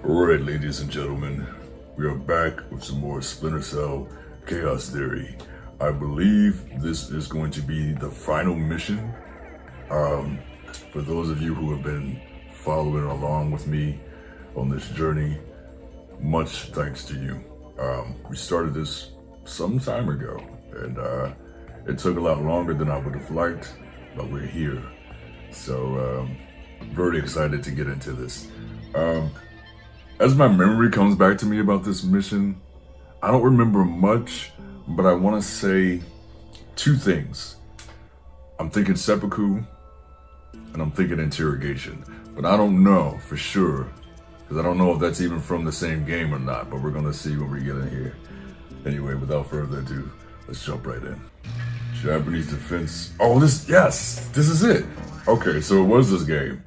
Alright, ladies and gentlemen, we are back with some more Splinter Cell Chaos Theory. I believe this is going to be the final mission. For those of you who have been following along with me on this journey, much thanks to you. We started this some time ago, and it took a lot longer than I would have liked, but we're here. So, very excited to get into this. As my memory comes back to me about this mission, I don't remember much, but I want to say two things. I'm thinking seppuku, and I'm thinking interrogation, but I don't know for sure, because I don't know if that's even from the same game or not, but we're going to see when we get in here. Anyway, without further ado, let's jump right in. Japanese defense. Oh, this is it. Okay, so it was this game.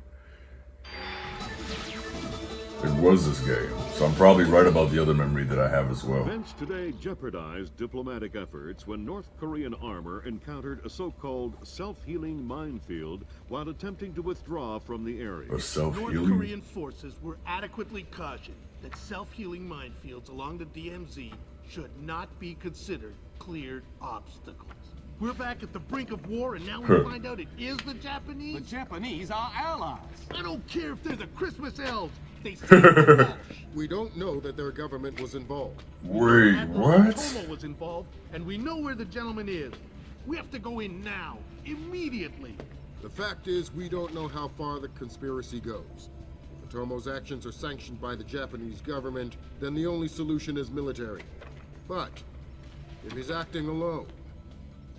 It was this game, so I'm probably right about the other memory that I have as well. Events today jeopardized diplomatic efforts when North Korean armor encountered a so-called self-healing minefield while attempting to withdraw from the area. A self-healing? North Korean forces were adequately cautioned that self-healing minefields along the DMZ should not be considered cleared obstacles. We're back at the brink of war, and now we find out it is the Japanese? The Japanese are allies. I don't care if they're the Christmas elves. They say the Walsh. We don't know that their government was involved. Wait, Admiral what? Tomo was involved, and we know where the gentleman is. We have to go in now, immediately. The fact is, we don't know how far the conspiracy goes. If Otomo's actions are sanctioned by the Japanese government, then the only solution is military. But if he's acting alone,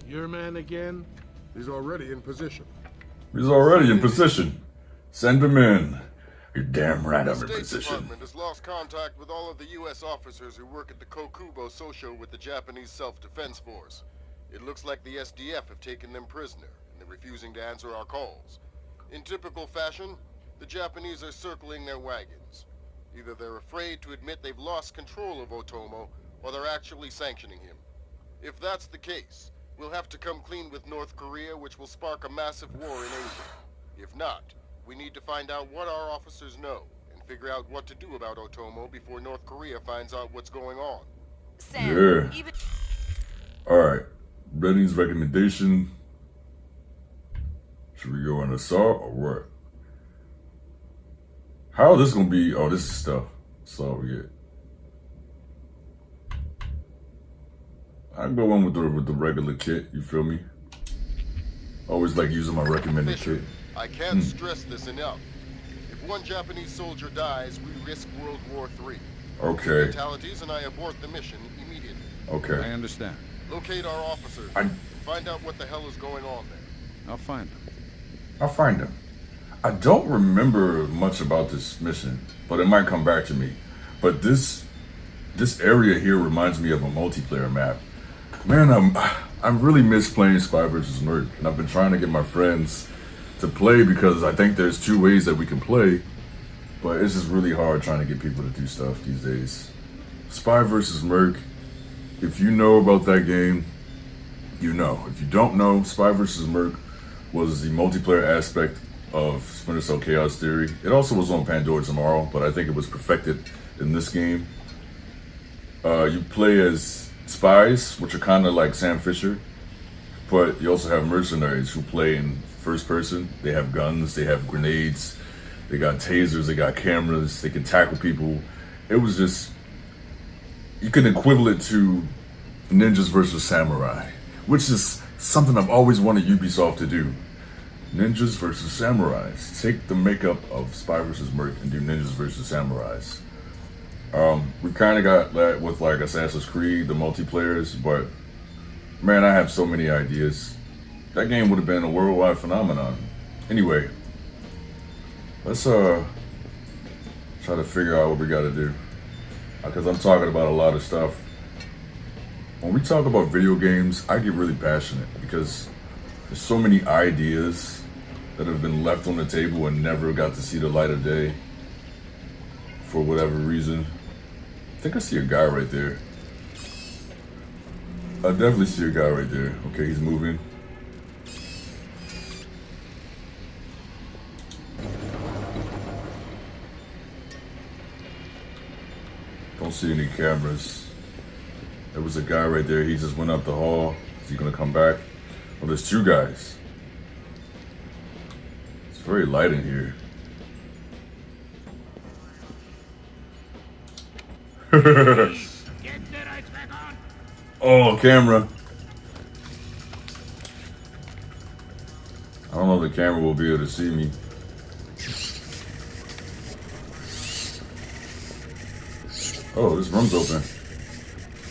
Your man again? he's already in position. He's already in position. Send him in. You're damn right I'm The in State position. Department has lost contact with all of the U.S. officers who work at the Kokubo Sosho with the Japanese Self-Defense Force. It looks like the SDF have taken them prisoner, and they're refusing to answer our calls. In typical fashion, the Japanese are circling their wagons. Either they're afraid to admit they've lost control of Otomo, or they're actually sanctioning him. If that's the case, we'll have to come clean with North Korea, which will spark a massive war in Asia. If not, we need to find out what our officers know and figure out what to do about Otomo before North Korea finds out what's going on. Yeah. Alright. Redding's recommendation. Should we go on assault or what? How is this gonna be? Oh, this is stuff. That's all we get. I go in with the regular kit, you feel me? Always like using my recommended kit. I can't stress this enough. If one Japanese soldier dies, we risk World War III. Okay. Fatalities and I abort the mission immediately. Okay. I understand. Locate our officers. Find out what the hell is going on there. I'll find them. I'll find him. I don't remember much about this mission, but it might come back to me. But this area here reminds me of a multiplayer map. Man, I'm really miss playing Spy vs. Merc, and I've been trying to get my friends to play because I think there's two ways that we can play, but it's just really hard trying to get people to do stuff these days. Spy vs. Merc, if you know about that game, you know. If you don't know, Spy vs. Merc was the multiplayer aspect of Splinter Cell Chaos Theory. It also was on Pandora tomorrow, but I think it was perfected in this game. You play as spies, which are kind of like Sam Fisher, but you also have mercenaries who play in first person. They have guns, they have grenades, they got tasers, they got cameras, they can tackle people. It was just, you can equivalent to ninjas versus samurai, which is something I've always wanted Ubisoft to do. Ninjas versus samurais. Take the makeup of Spy vs. Merc and do ninjas versus samurais. We kind of got that with like Assassin's Creed, the multiplayers, but man, I have so many ideas. That game would have been a worldwide phenomenon. Anyway, let's try to figure out what we got to do, because I'm talking about a lot of stuff. When we talk about video games, I get really passionate because there's so many ideas that have been left on the table and never got to see the light of day for whatever reason. I think I see a guy right there. I definitely see a guy right there. Okay, he's moving. Don't see any cameras. There was a guy right there. He just went up the hall. Is he gonna come back? Oh, there's two guys. It's very light in here. Oh, camera. I don't know if the camera will be able to see me. Oh, this room's open.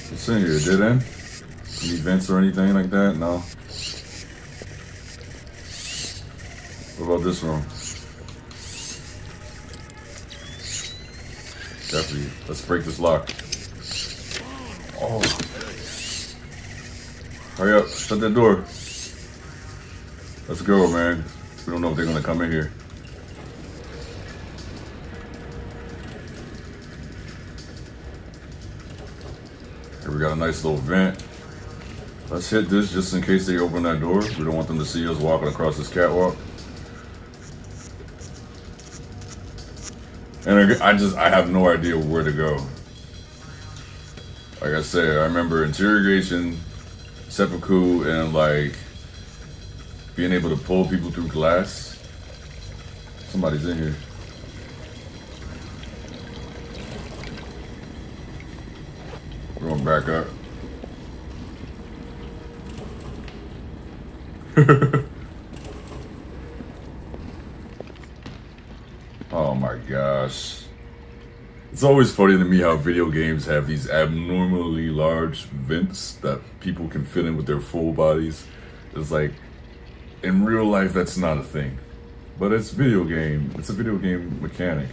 What's in here? Dead end? Any vents or anything like that? No. What about this room? Definitely. Let's break this lock. Oh. Hurry up. Shut that door. Let's go, man. We don't know if they're gonna come in here. Here we got a nice little vent. Let's hit this just in case they open that door. We don't want them to see us walking across this catwalk. And I have no idea where to go. Like I said, I remember interrogation, seppuku, and like being able to pull people through glass. Somebody's in here. We're going back up. Oh my gosh. It's always funny to me how video games have these abnormally large vents that people can fit in with their full bodies. It's like, in real life, that's not a thing. But it's a video game mechanic.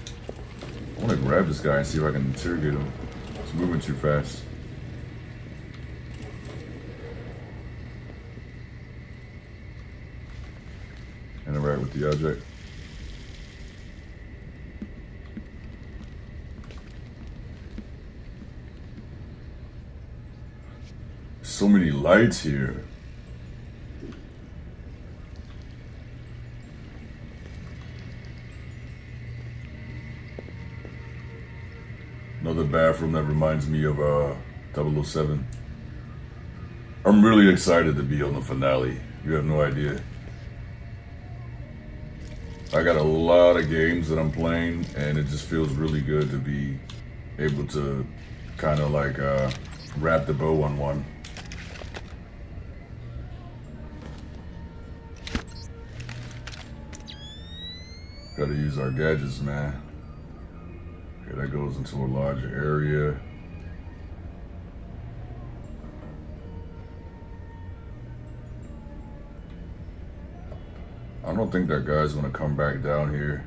I want to grab this guy and see if I can interrogate him. It's moving too fast. Interact with the object. So many lights here. Another bathroom that reminds me of 007. I'm really excited to be on the finale. You have no idea. I got a lot of games that I'm playing, and it just feels really good to be able to kind of like wrap the bow on one. Gotta use our gadgets, man. Okay, that goes into a larger area. I don't think that guy's gonna come back down here.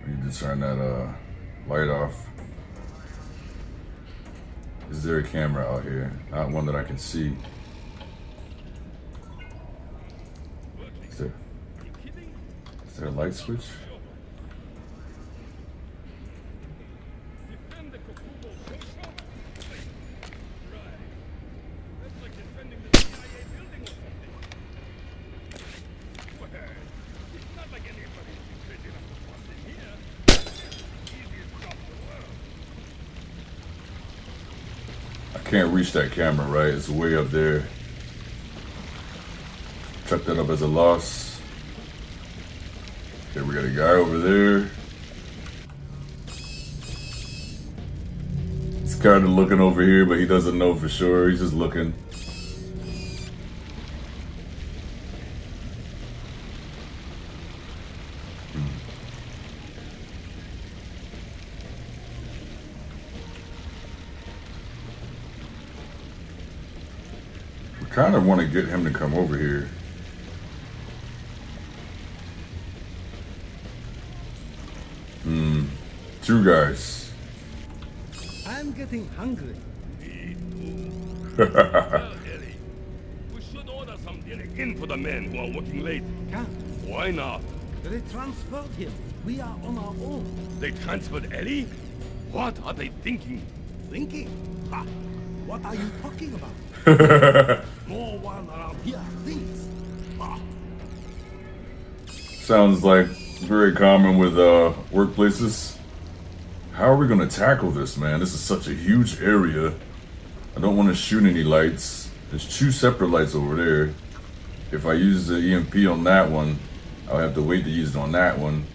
I need to turn that light off. Is there a camera out here? Not one that I can see. Is there a light switch? I can't reach that camera, right? It's way up there. Chuck that up as a loss. Okay, we got a guy over there. He's kind of looking over here, but he doesn't know for sure. He's just looking. We kind of want to get him to come over here. Two guys. I'm getting hungry. Well, Ellie, we should order some dinner in for the men who are working late. Can't. Why not? They transferred him. We are on our own. They transferred Ellie? What are they thinking? Thinking? Ha! What are you talking about? More one around here thinks. Ha! Sounds like very common with workplaces. How are we gonna tackle this, man? This is such a huge area. I don't want to shoot any lights. There's 2 separate lights over there. If I use the EMP on that one, I'll have to wait to use it on that one.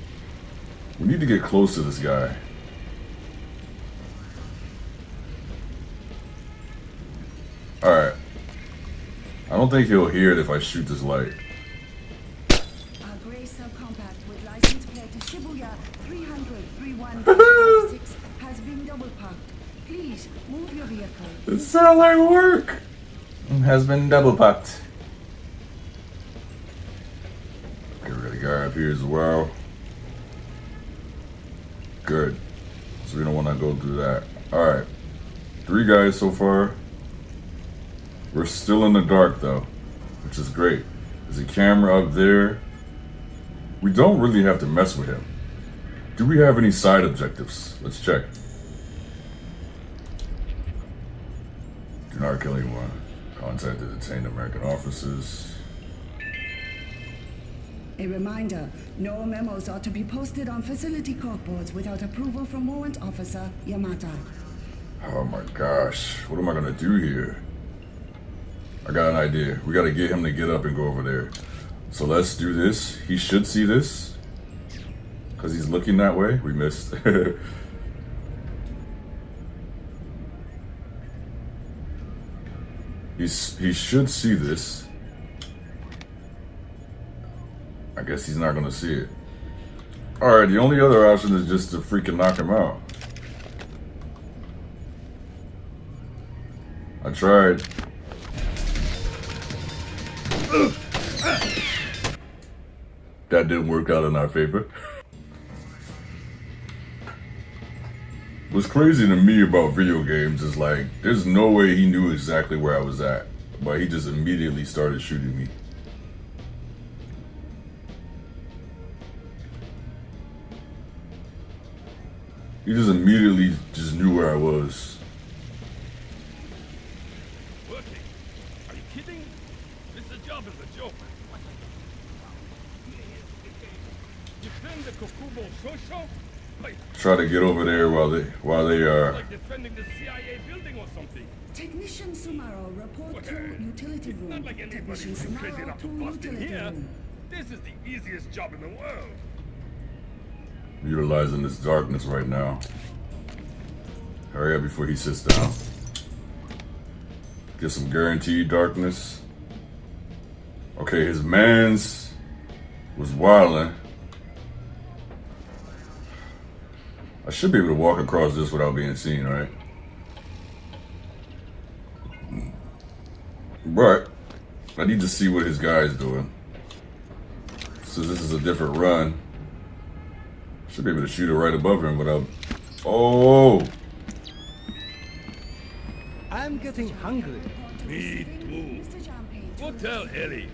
We need to get close to this guy. Alright. I don't think he'll hear it if I shoot this light. Our gray subcompact with license plate to Shibuya 300-3156 has been double parked. Please move your vehicle. It sounds like work. Has been double packed. Get rid of the guy up here as well. Good. So we don't want to go through that. Alright. 3 guys so far. We're still in the dark though, which is great. There's a camera up there. We don't really have to mess with him. Do we have any side objectives? Let's check. Do not kill anyone. Contact the detained American officers. A reminder, no memos are to be posted on facility corkboards without approval from Warrant Officer Yamata. Oh my gosh, what am I gonna do here? I got an idea. We gotta get him to get up and go over there. So let's do this. He should see this. Because he's looking that way. We missed. He should see this. I guess he's not gonna see it. Alright, the only other option is just to freaking knock him out. I tried. That didn't work out in our favor. What's crazy to me about video games is like, there's no way he knew exactly where I was at, but he just immediately started shooting me. He just immediately just knew where I was. Working? Are you kidding? This job is a joke. Defend the Kokubo Shosho? Like, Try to get over there while they are. like defending the CIA building or something. Technician Sumaro, report to utility It's room. not like anybody Technician would be crazy Sumaro enough to to bust in utility here. room. This is the easiest job in the world. Utilizing this darkness right now. Hurry up before he sits down. Get some guaranteed darkness. Okay, his mans was wildin'. I should be able to walk across this without being seen, right? But I need to see what his guy's doing. So this is a different run. Should be able to shoot it right above him without... Oh! I'm getting hungry. Me too. Mr. Champagne, Go tell Ellie.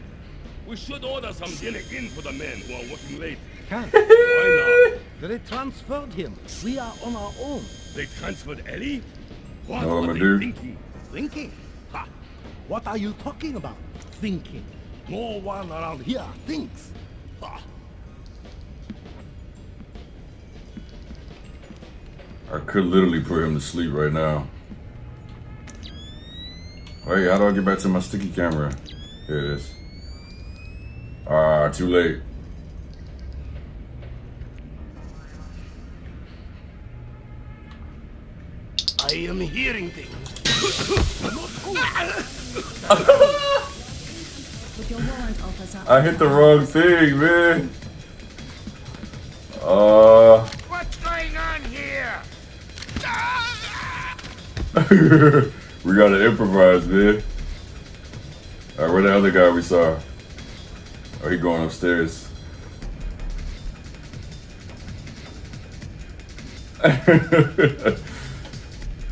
We should order some dinner in for the men who are working late. Can't. Why not? They transferred him. We are on our own. They transferred Ellie? What Know what were I'ma they do? thinking? Thinking? Ha! What are you talking about? Thinking. No one around here thinks. Ha! I could literally put him to sleep right now. Wait, how do I get back to my sticky camera? Here it is. Ah, too late. I am hearing things. with your warrant officer. I hit the wrong thing, man. What's going on here? We gotta improvise, man. Alright, where the other guy we saw? Oh, he going upstairs.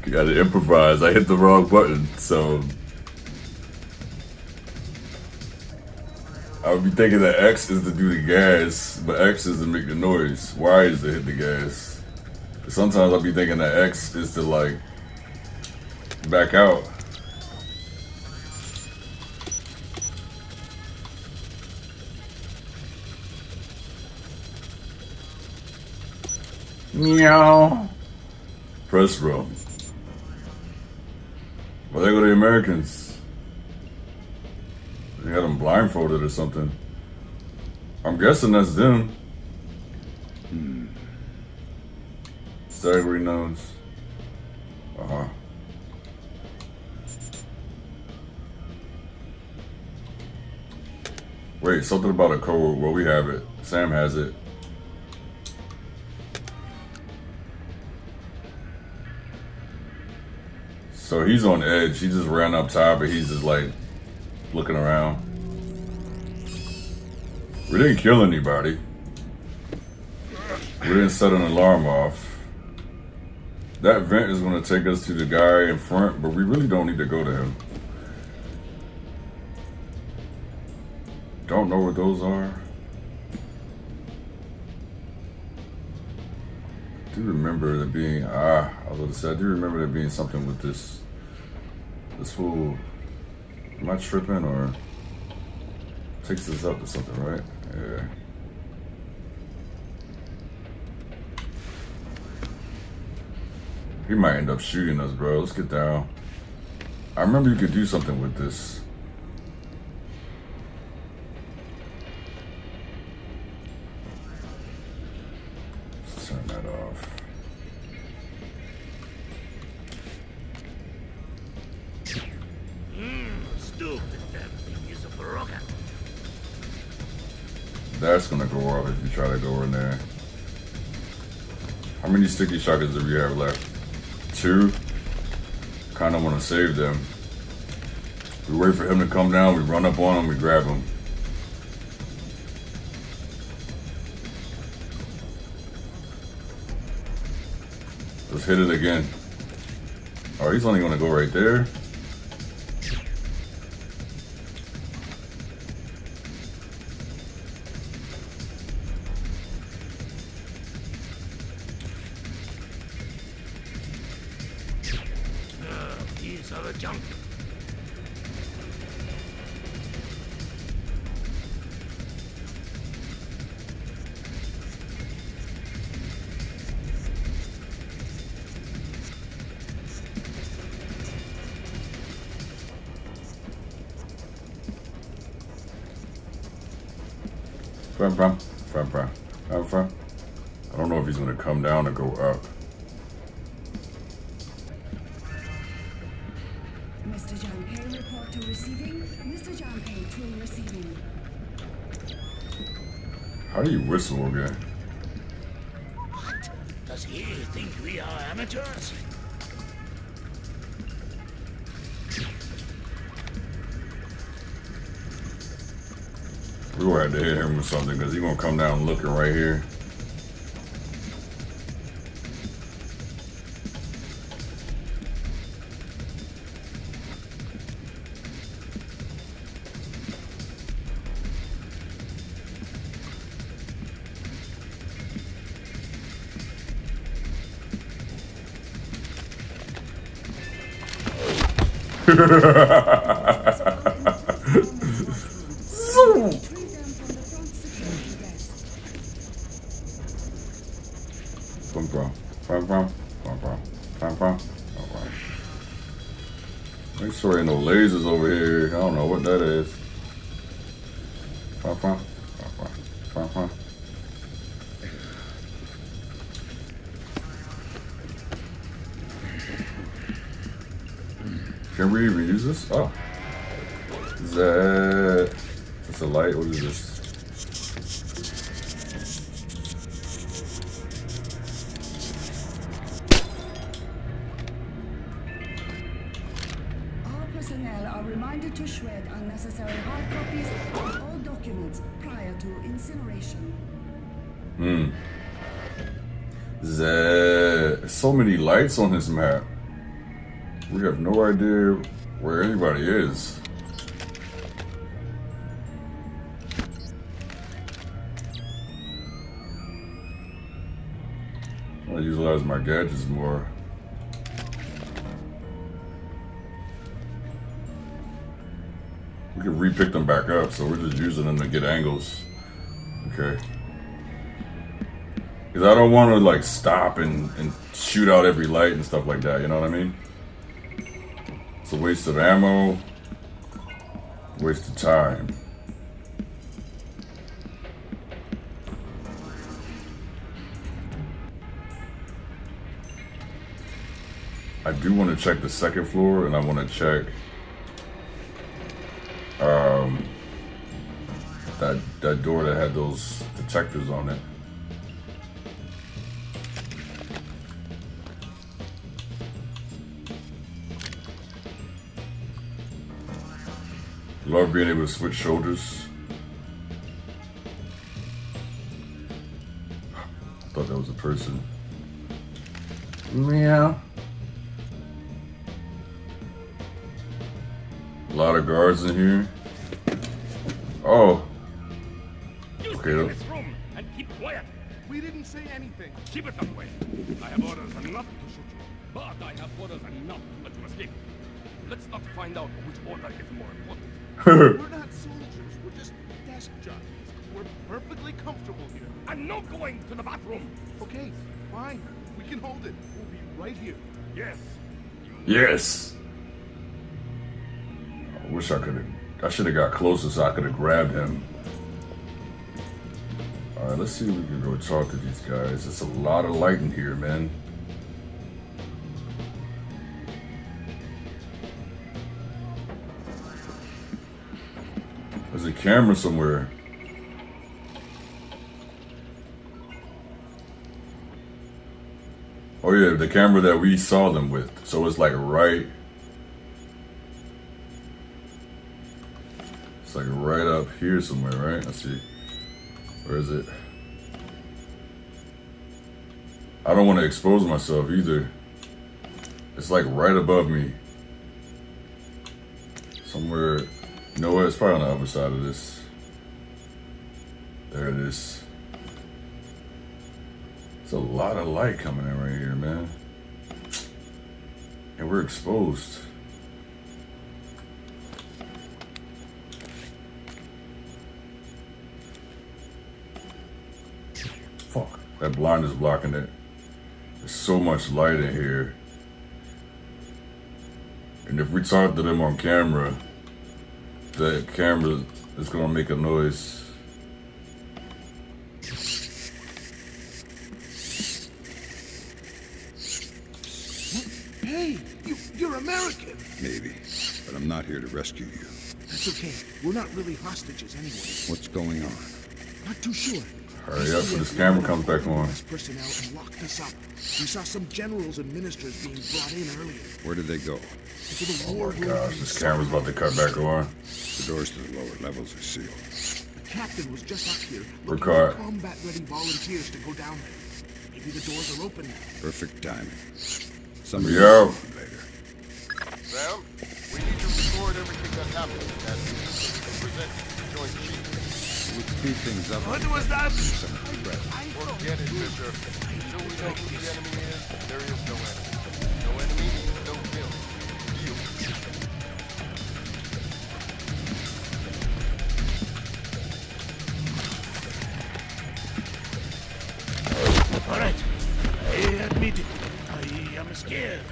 You gotta improvise. I hit the wrong button, so I would be thinking that X is to do the gas, but X is to make the noise. Y is to hit the gas. Sometimes I'll be thinking that X is to like back out. Meow. Press row. Well, there go the Americans. They got them blindfolded or something. I'm guessing that's them. Staggering nose. Uh-huh. Wait, something about a code. Well, we have it. Sam has it. So he's on edge. He just ran up top, and he's just like looking around. We didn't kill anybody. We didn't set an alarm off. That vent is going to take us to the guy in front, but we really don't need to go to him. Don't know what those are. I do remember there being, I was going to say, I do remember there being something with this whole, am I tripping or takes this up or something, right? Yeah. He might end up shooting us, bro. Let's get down. I remember you could do something with this. Let's turn that off. Stupid, that thing is broken. That's gonna go off if you try to go in there. How many sticky shotguns do we have left? 2. Kind of want to save them. We wait for him to come down, we run up on him, we grab him. Let's hit it again. Oh, he's only gonna go right there. Piece of a junk. From. I don't know if he's gonna come down or go up. Mr. John Pay, report to receiving. Mr. John Pay, to receiving. How do you whistle again? What? Does he think we are amateurs? We gonna have to hit him with something because he's gonna come down looking right here. Make sure ain't no lasers over here. I don't know what that is. Can we even use this? Oh. Is that... It's a light? What is this? All personnel are reminded to shred unnecessary hard copies of all documents prior to incineration. So many lights on this map. We have no idea where anybody is. I want to utilize my gadgets more. We can re-pick them back up, so we're just using them to get angles. Okay. Because I don't want to like stop and shoot out every light and stuff like that, you know what I mean? It's a waste of ammo, waste of time. I do want to check the second floor, and I want to check that door that had those detectors on it. Love being able to switch shoulders. I thought that was a person. Meow. A lot of guards in here. Oh. You Okay. stay in this room and keep quiet. We didn't say anything. Keep it that way. I have orders enough to shoot you, but I have orders enough to let you escape. Let's not find out which order is more important. We're not soldiers. We're just desk jockeys. We're perfectly comfortable here. I'm not going to the bathroom. Okay, fine. We can hold it. We'll be right here. Yes. Yes. I wish I could have. I should have got closer so I could have grabbed him. All right, let's see if we can go talk to these guys. It's a lot of light in here, man. There's a camera somewhere. Oh yeah, the camera that we saw them with. So it's like right. It's like right up here somewhere, right? Let's see. Where is it? I don't want to expose myself either. It's like right above me. Somewhere. You know what? It's probably on the other side of this. There it is. It's a lot of light coming in right here, man. And we're exposed. Fuck. That blind is blocking it. There's so much light in here. And if we talk to them on camera, the camera is gonna make a noise. Hey, you're American. Maybe, but I'm not here to rescue you. That's okay. We're not really hostages anyway. What's going on? Not too sure. Hurry up, so this camera comes back on. Personnel and locked us up. We saw some generals and ministers being brought in earlier. Where did they go? Into the Oh war my room gosh, this camera's about to cut back on. The doors to the lower levels are sealed. The captain was just up here We're looking caught. for combat-ready volunteers to go down there. Maybe the doors are open now. Perfect timing. Somebody Yo. will see you later. Sam, we need to record everything that happened and present it to the Joint Chiefs. We'll speed things up. What was that? Forget it, Fisher. Until we know who the enemy is, there is no enemy. No enemy means no kill. Deal. All right. I admit it. I am scared.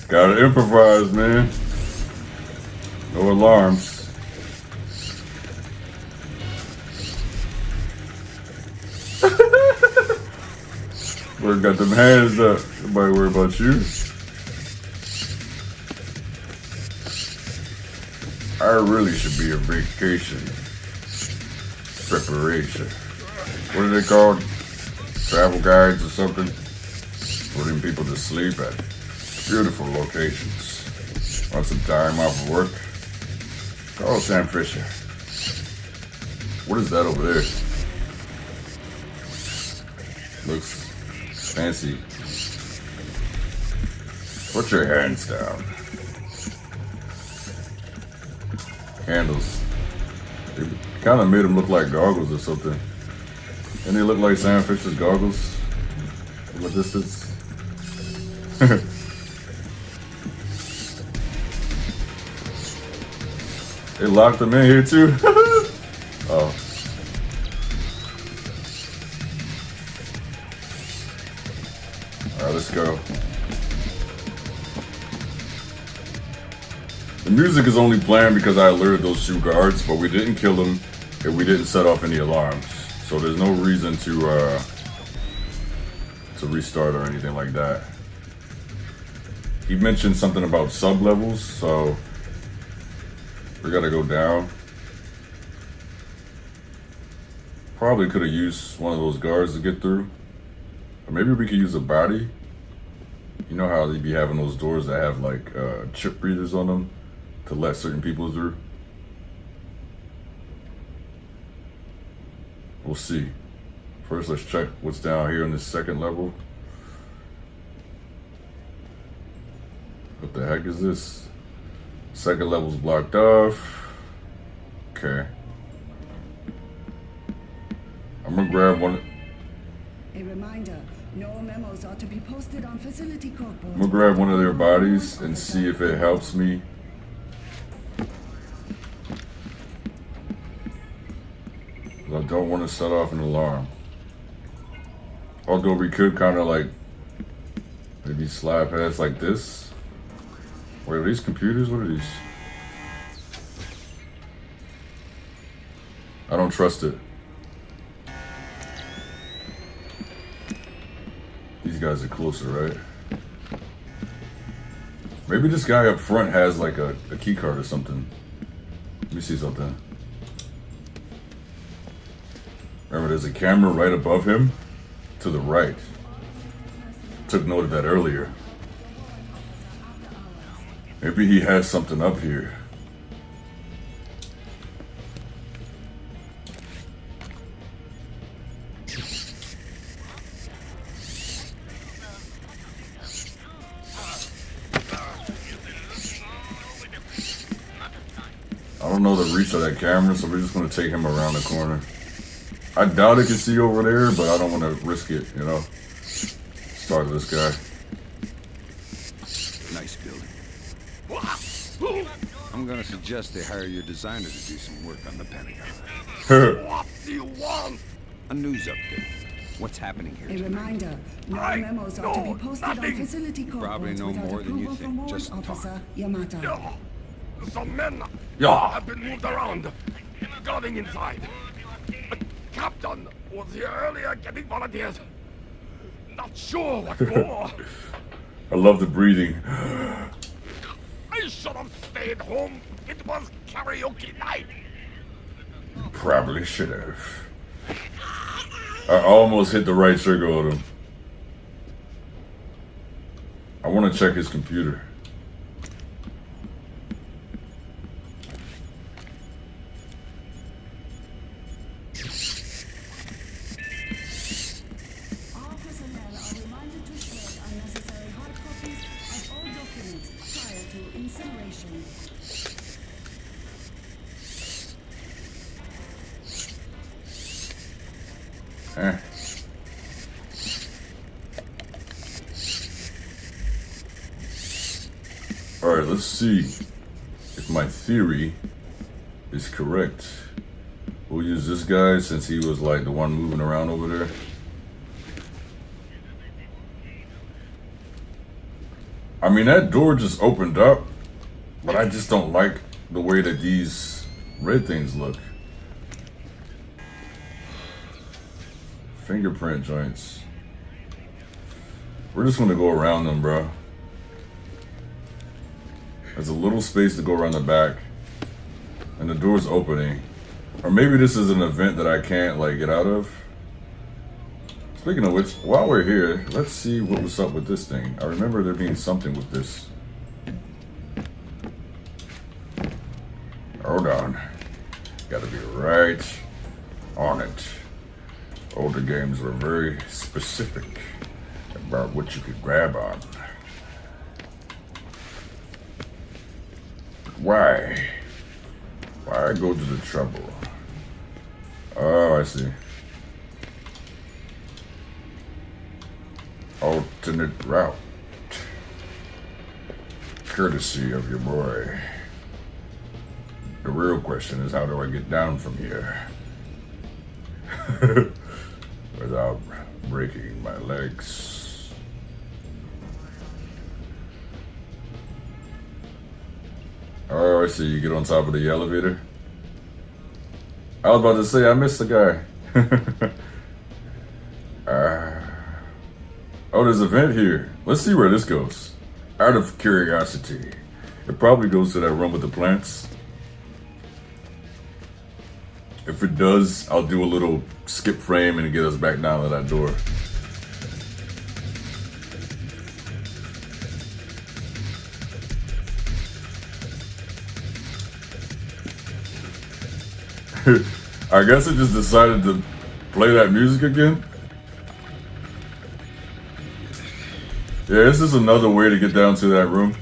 Gotta improvise, man. No alarms. We've got them hands up. Nobody worry about you. I really should be a vacation preparation. What are they called? Travel guides or something? Putting people to sleep at beautiful locations. Want some time off of work? Call Sam Fisher. What is that over there? Looks fancy. Put your hands down. Candles. They kind of made them look like goggles or something. And they look like Sam Fisher's goggles from a distance. They locked him in here too. Oh. Alright, let's go. The music is only playing because I alerted those 2 guards, but we didn't kill them and we didn't set off any alarms. So there's no reason to restart or anything like that. He mentioned something about sub-levels, so we gotta go down. Probably could have used one of those guards to get through. Or maybe we could use a body. You know how they be having those doors that have like chip readers on them to let certain people through? We'll see. First, let's check what's down here in this second level. What the heck is this? Second level's blocked off. Okay. I'm gonna grab one. A reminder, no memos are to be posted on facility corkboards. I'm gonna grab one of their bodies and see if it helps me. I don't want to set off an alarm. Although we could kind of like maybe slide past like this. Wait, are these computers? What are these? I don't trust it. These guys are closer, right? Maybe this guy up front has like a key card or something. Let me see something. Remember, there's a camera right above him to the right. Took note of that earlier. Maybe he has something up here. I don't know the reach of that camera, so we're just gonna take him around the corner. I doubt it can see over there, but I don't want to risk it, you know. Start this guy. Nice building. I'm gonna suggest they hire your designer to do some work on the Pentagon. What do you want? A news update. What's happening here A tonight? reminder, no I memos are to be know posted on nothing. facility Probably corkboards no without more than you approval from think. Just Warrant talk. Officer Yamata. Yeah. Some men Yeah. have been moved around, guarding inside. A captain was here earlier getting volunteers. Not sure what for. I love the breathing. I should have stayed home. It was karaoke night. Probably should have. I almost hit the right trigger on him. I want to check his computer. All personnel are reminded to shred unnecessary hard copies of all documents prior to incineration. Eh. Alright, let's see if my theory is correct. We'll use this guy since he was like the one moving around over there. I mean, that door just opened up, but I just don't like the way that these red things look. Fingerprint joints. We're just gonna go around them, bro. There's a little space to go around the back, and the door's opening. Or maybe this is an event that I can't like get out of. Speaking of which, while we're here, let's see what was up with this thing. I remember there being something with this. Hold on. Gotta be right on it. Older games were very specific about what you could grab on. Why? Why go to the trouble? Oh, I see. Alternate route. Courtesy of your boy, The real question is, how do I get down from here without breaking my legs? Oh, I see. You get on top of the elevator. I was about to say, I missed the guy. Oh, there's a vent here. Let's see where this goes. Out of curiosity. It probably goes to that room with the plants. If it does, I'll do a little skip frame and get us back down to that door. I guess it just decided to play that music again. Yeah, this is another way to get down to that room.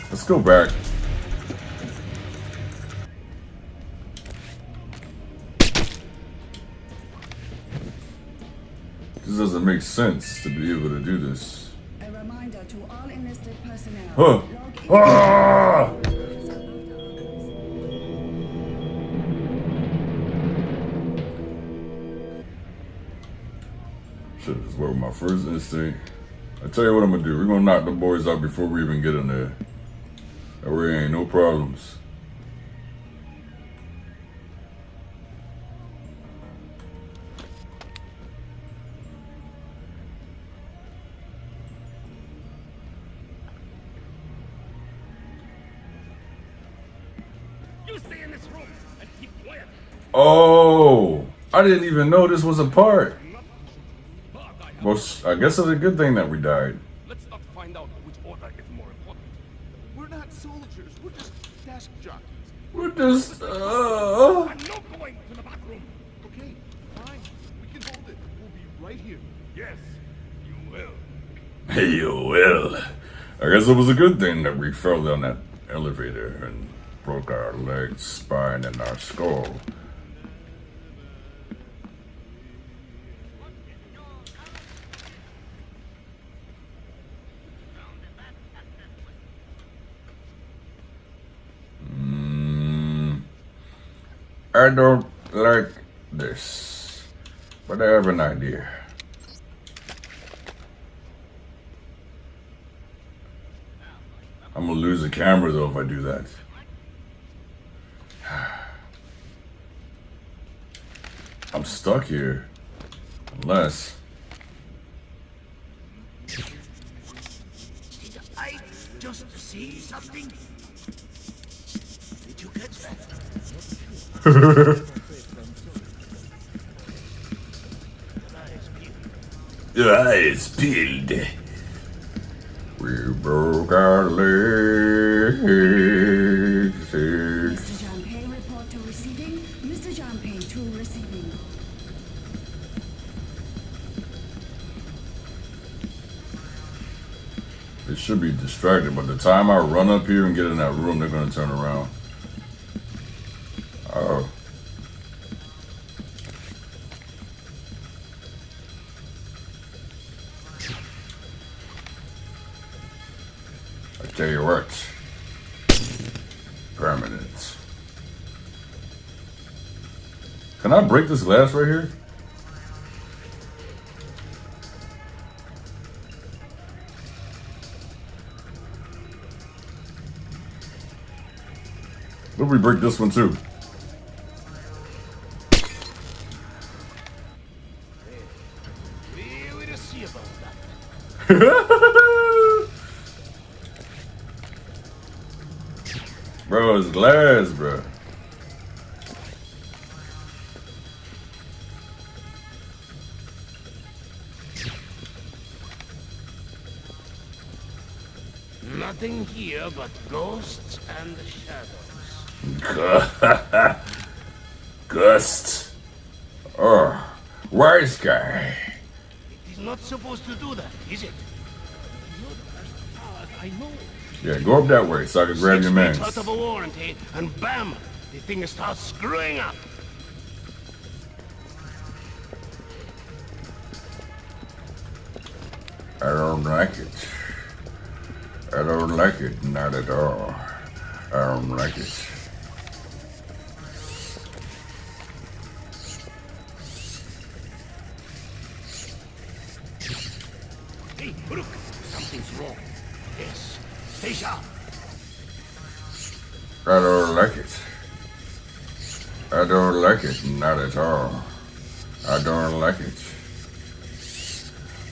Let's go back. This doesn't make sense to be able to do this. A reminder to all enlisted personnel. Huh. Ah! Shit, this was my first instinct. I tell you what I'm gonna do. We're gonna knock the boys out before we even get in there. That way ain't no problems. You stay in this room and keep quiet. Oh, I didn't even know this was a part. But I have Well, I guess it's a good thing that we died. Let's not find out which order is more important. We're not soldiers. We're just desk jockeys. We're just, I'm not going to the back room. Okay, fine. We can hold it. We'll be right here. Yes, you will. Hey, you will. I guess it was a good thing that we fell down that elevator and broke our legs, spine, and our skull. I don't like this, but I have an idea. I'm gonna lose the camera though if I do that. I'm stuck here. Unless. Did I just see something? Did you catch that? Your eyes peeled. We broke our legs. Mr. Janpei, report to receiving. Mr. Janpei to receiving. They should be distracted. By the time I run up here and get in that room, they're gonna turn around. Oh. I tell you what. Permanent. Can I break this glass right here? What if we break this one too? We will see about that. Bro, it's glass, bro. Nothing here but ghosts and shadows. Gust. Oh, wise guy. It is not supposed to do that, is it? You're the first I know. Yeah, go up that way so I can grab your man. 6 weeks out of a warranty, and bam, the thing starts screwing up. I don't like it. I don't like it, not at all. I don't like it. Hey, look, something's wrong. Yes, stay sharp. I don't like it. I don't like it, not at all. I don't like it.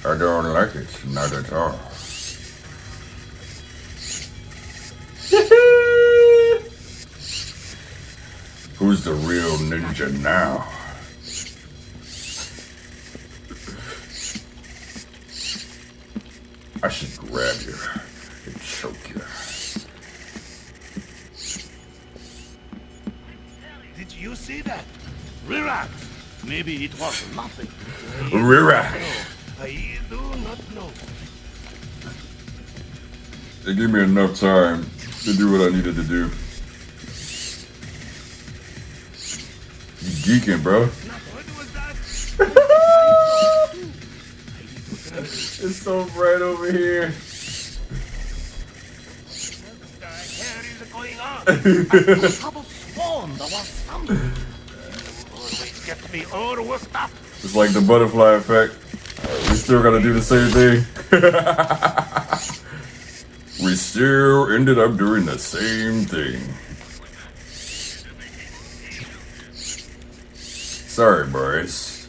I don't like it, not at all. Who's the real ninja now? I should grab you and choke you. Did you see that? Relax. Maybe it was nothing. Relax. I do not know. They gave me enough time to do what I needed to do. You geeking, bro. What was that? It's so bright over here. What the hell is going on? I could have sworn there was something. You always get me all worked up. It's like the butterfly effect. We still gotta do the same thing. We still ended up doing the same thing. Sorry, boys.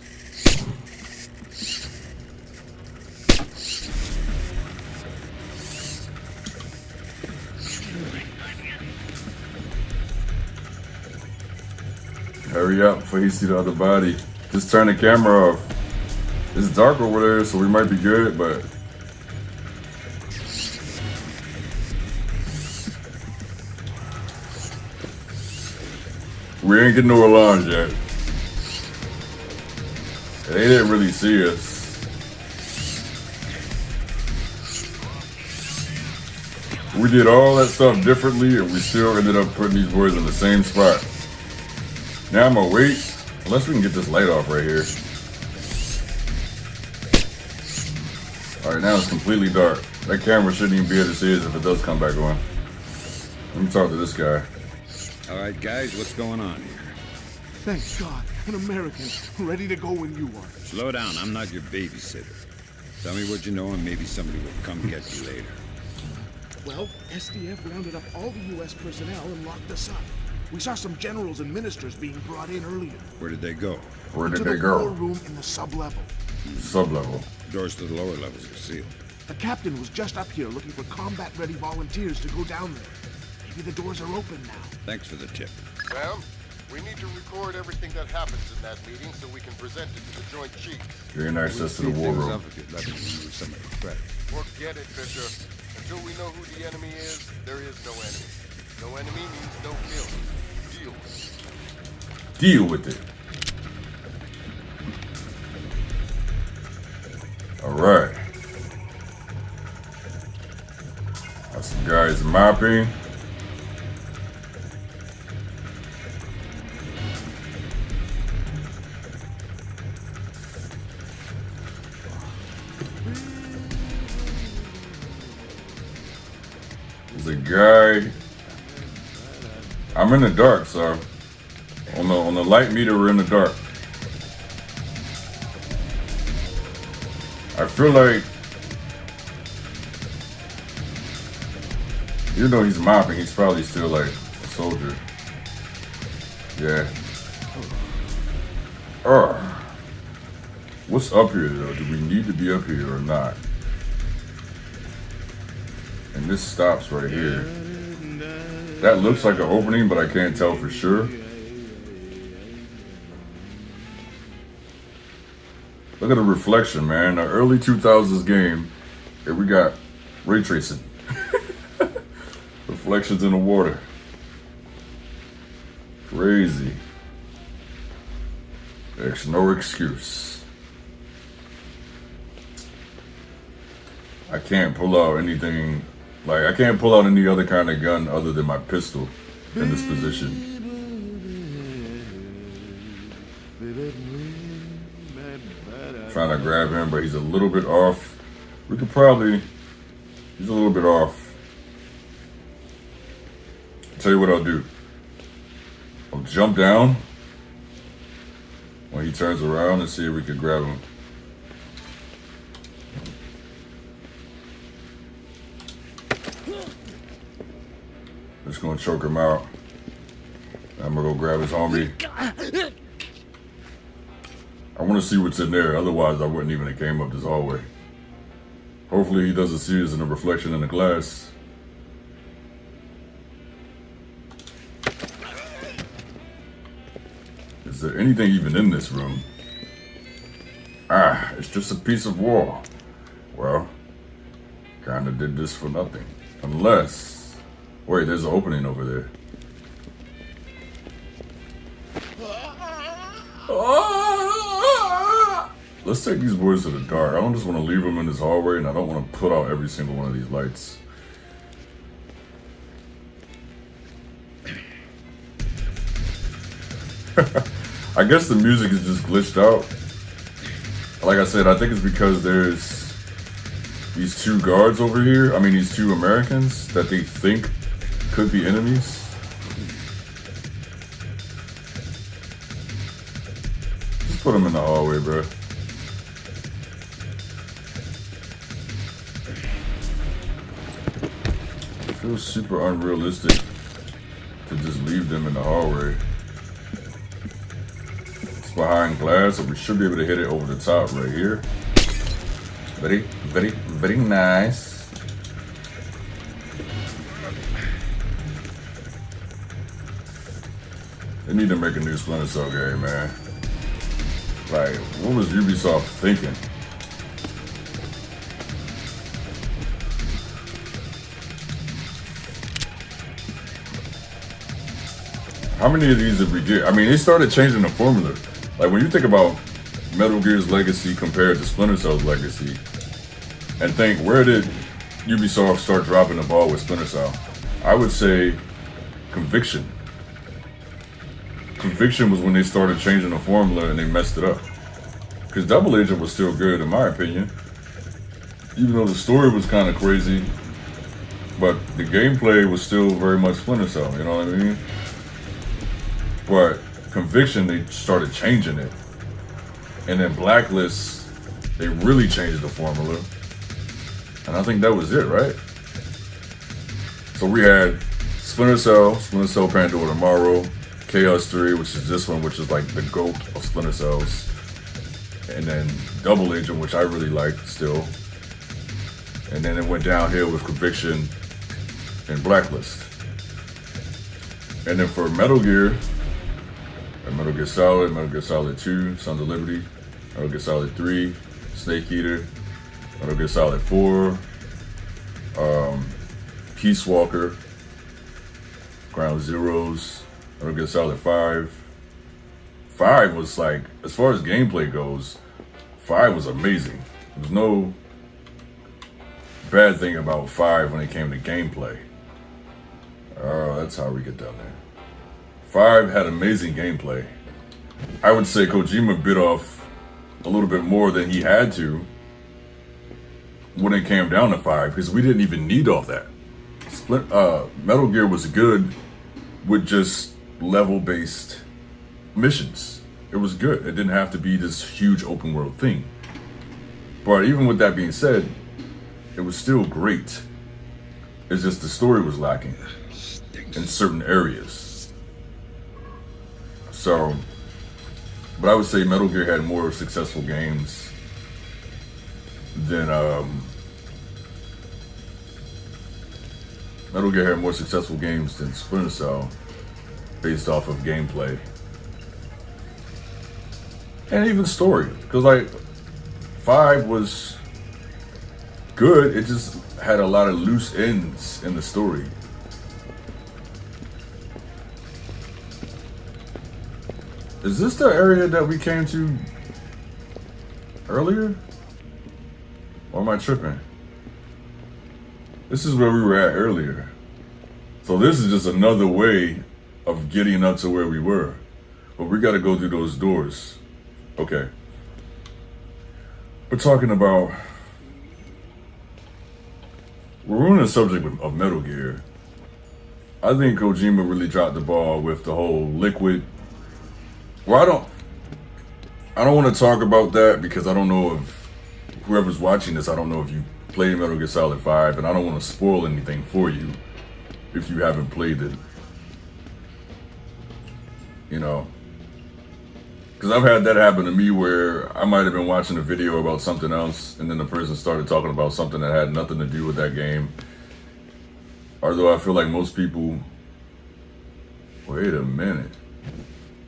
Hurry up before you see the other body. Just turn the camera off. It's dark over there, so we might be good, but... we ain't getting no alarms yet. They didn't really see us. We did all that stuff differently, and we still ended up putting these boys in the same spot. Now I'm gonna wait, unless we can get this light off right here. All right, now it's completely dark. That camera shouldn't even be able to see us if it does come back on. Let me talk to this guy. All right, guys, what's going on here? Thank God, an American, ready to go when you are. Slow down, I'm not your babysitter. Tell me what you know and maybe somebody will come get you later. Well, SDF rounded up all the U.S. personnel and locked us up. We saw some generals and ministers being brought in earlier. Where did they go? Where did To they the war go? room in the sub-level. Sub-level. Doors to the lower levels are sealed. The captain was just up here looking for combat-ready volunteers to go down there. Maybe the doors are open now. Thanks for the tip. Sam, we need to record everything that happens in that meeting so we can present it to the Joint Chiefs. Gain access to the war Things room. up if you'd let me use some of the credit. Forget it, Fisher. Until we know who the enemy is, there is no enemy. No enemy means no kill. Deal with it. Deal with it. All right. Got some guys mopping. There's a guy. I'm in the dark, so on the light meter we're in the dark. I feel like, even though he's mopping, he's probably still like a soldier. Yeah. What's up here though? Do we need to be up here or not? And this stops right here. That looks like an opening, but I can't tell for sure. Look at the reflection, man. The early 2000s game. Here we got ray tracing. Reflections in the water. Crazy. There's no excuse. I can't pull out anything. Like, I can't pull out any other kind of gun other than my pistol in this position. Trying to grab him, but he's a little bit off. We could probably, he's a little bit off. Tell you what I'll do. I'll jump down when he turns around and see if we can grab him. Just gonna choke him out. I'm gonna go grab his homie. I want to see what's in there. Otherwise, I wouldn't even have came up this hallway. Hopefully, he doesn't see us in the reflection in the glass. Is there anything even in this room? Ah, it's just a piece of wall. Well, kinda did this for nothing. Unless... Wait, there's an opening over there. Let's take these boys to the dark. I don't just want to leave them in this hallway, and I don't want to put out every single one of these lights. I guess the music is just glitched out. Like I said, I think it's because there's these two guards over here. I mean, these two Americans that they think could be enemies. Just put them in the hallway, bro. It feels super unrealistic to just leave them in the hallway. It's behind glass, so we should be able to hit it over the top right here. Very, very, very nice. They need to make a new Splinter Cell game, man. Like, what was Ubisoft thinking? How many of these did we get? I mean, they started changing the formula. Like, when you think about Metal Gear's legacy compared to Splinter Cell's legacy, and think, where did Ubisoft start dropping the ball with Splinter Cell? I would say Conviction. Conviction was when they started changing the formula and they messed it up. Because Double Agent was still good, in my opinion. Even though the story was kind of crazy, but the gameplay was still very much Splinter Cell, you know what I mean? But Conviction, they started changing it. And then Blacklist, they really changed the formula. And I think that was it, right? So we had Splinter Cell Pandora Tomorrow, Chaos 3, which is this one, which is like the GOAT of Splinter Cells. And then Double Agent, which I really liked still. And then it went downhill with Conviction and Blacklist. And then for Metal Gear, Metal Gear Solid, Metal Gear Solid 2, Sons of Liberty, Metal Gear Solid 3, Snake Eater, Metal Gear Solid 4, Peace Walker, Ground Zeroes, Metal Gear Solid 5. 5 was like, as far as gameplay goes, 5 was amazing. There was no bad thing about 5 when it came to gameplay. That's how we get down there. 5 had amazing gameplay. I would say Kojima bit off a little bit more than he had to when it came down to 5, because we didn't even need all that. Metal Gear was good with just level-based missions. It was good. It didn't have to be this huge open world thing. But even with that being said, it was still great. It's just the story was lacking in certain areas. So, but I would say Metal Gear had more successful games than Splinter Cell based off of gameplay. And even story. Because like 5 was good, it just had a lot of loose ends in the story. Is this the area that we came to earlier? Or am I tripping? This is where we were at earlier. So this is just another way of getting up to where we were. But we gotta go through those doors. Okay. We're talking about... We're on the subject of Metal Gear. I think Kojima really dropped the ball with the whole Liquid. Well, I don't want to talk about that because I don't know if whoever's watching this, I don't know if you played Metal Gear Solid 5, and I don't want to spoil anything for you if you haven't played it. You know, because I've had that happen to me where I might have been watching a video about something else, and then the person started talking about something that had nothing to do with that game. Although I feel like most people, wait a minute.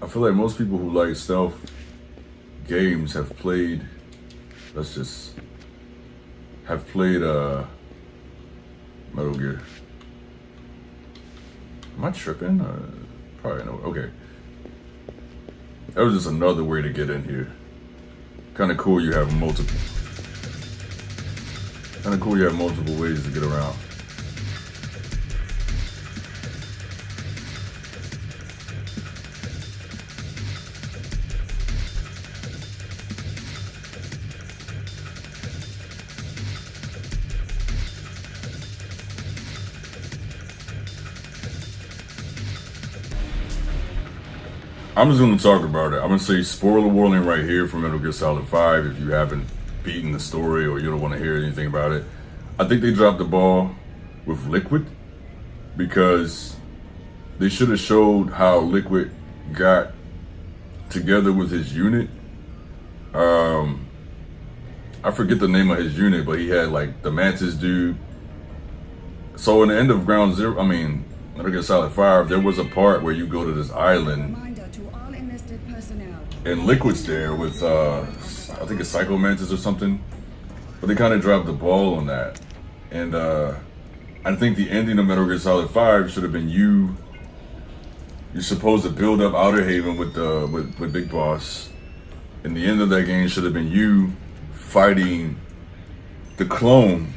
I feel like most people who like stealth games have played, Metal Gear. Am I tripping? Probably no. Okay. That was just another way to get in here. Kind of cool you have multiple ways to get around. I'm just going to talk about it. I'm going to say spoiler warning right here for Metal Gear Solid 5 if you haven't beaten the story or you don't want to hear anything about it. I think they dropped the ball with Liquid because they should have showed how Liquid got together with his unit. I forget the name of his unit, but he had like the Mantis dude. So in the end of Ground Zero, Metal Gear Solid 5, there was a part where you go to this island and Liquid's there with, I think it's Psycho Mantis or something. But they kind of dropped the ball on that. And I think the ending of Metal Gear Solid 5 should have been you're supposed to build up Outer Haven with Big Boss. And the end of that game should have been you fighting the clone.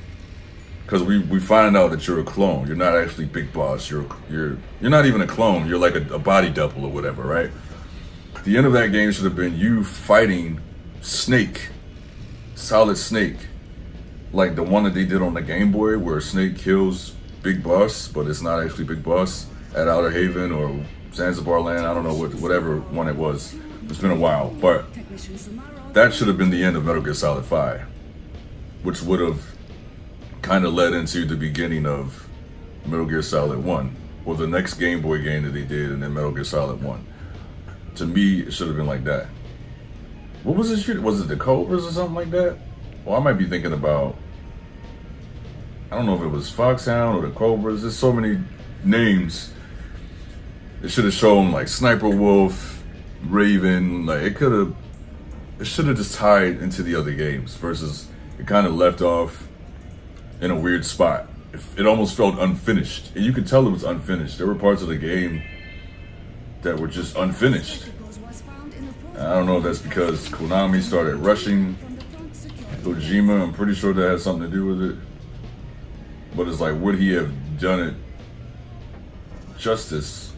Because we find out that you're a clone. You're not actually Big Boss. You're not even a clone. You're like a body double or whatever, right? The end of that game should have been you fighting Snake, Solid Snake, like the one that they did on the Game Boy, where Snake kills Big Boss, but it's not actually Big Boss at Outer Haven or Zanzibar Land. I don't know whatever one it was. It's been a while, but that should have been the end of Metal Gear Solid 5, which would have kind of led into the beginning of Metal Gear Solid 1, or the next Game Boy game that they did, and then Metal Gear Solid 1. To me, it should have been like that. What was this shit? Was it the Cobras or something like that? Well, I might be thinking about, I don't know if it was Foxhound or the Cobras. There's so many names. It should have shown like Sniper Wolf, Raven. Like it should have just tied into the other games versus it kind of left off in a weird spot. It almost felt unfinished. And you could tell it was unfinished. There were parts of the game that were just unfinished. I don't know if that's because Konami started rushing Kojima. I'm pretty sure that had something to do with it. But it's like, would he have done it justice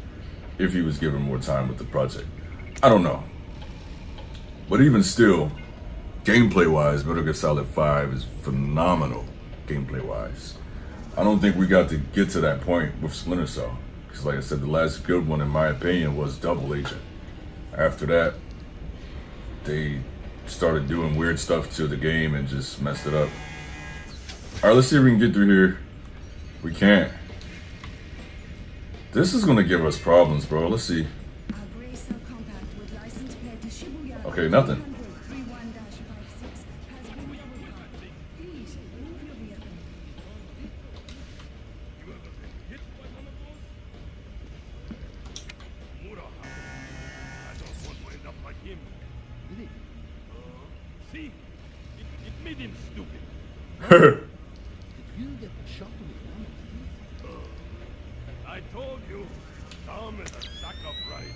if he was given more time with the project? I don't know. But even still, gameplay-wise, Metal Gear Solid 5 is phenomenal gameplay-wise. I don't think we got to get to that point with Splinter Cell. Because like I said, the last good one, in my opinion, was Double Agent. After that, they started doing weird stuff to the game and just messed it up. Alright, let's see if we can get through here. We can't. This is gonna give us problems, bro. Let's see. Okay, nothing. See? It made him stupid. I told you, Tom is a sack of rice.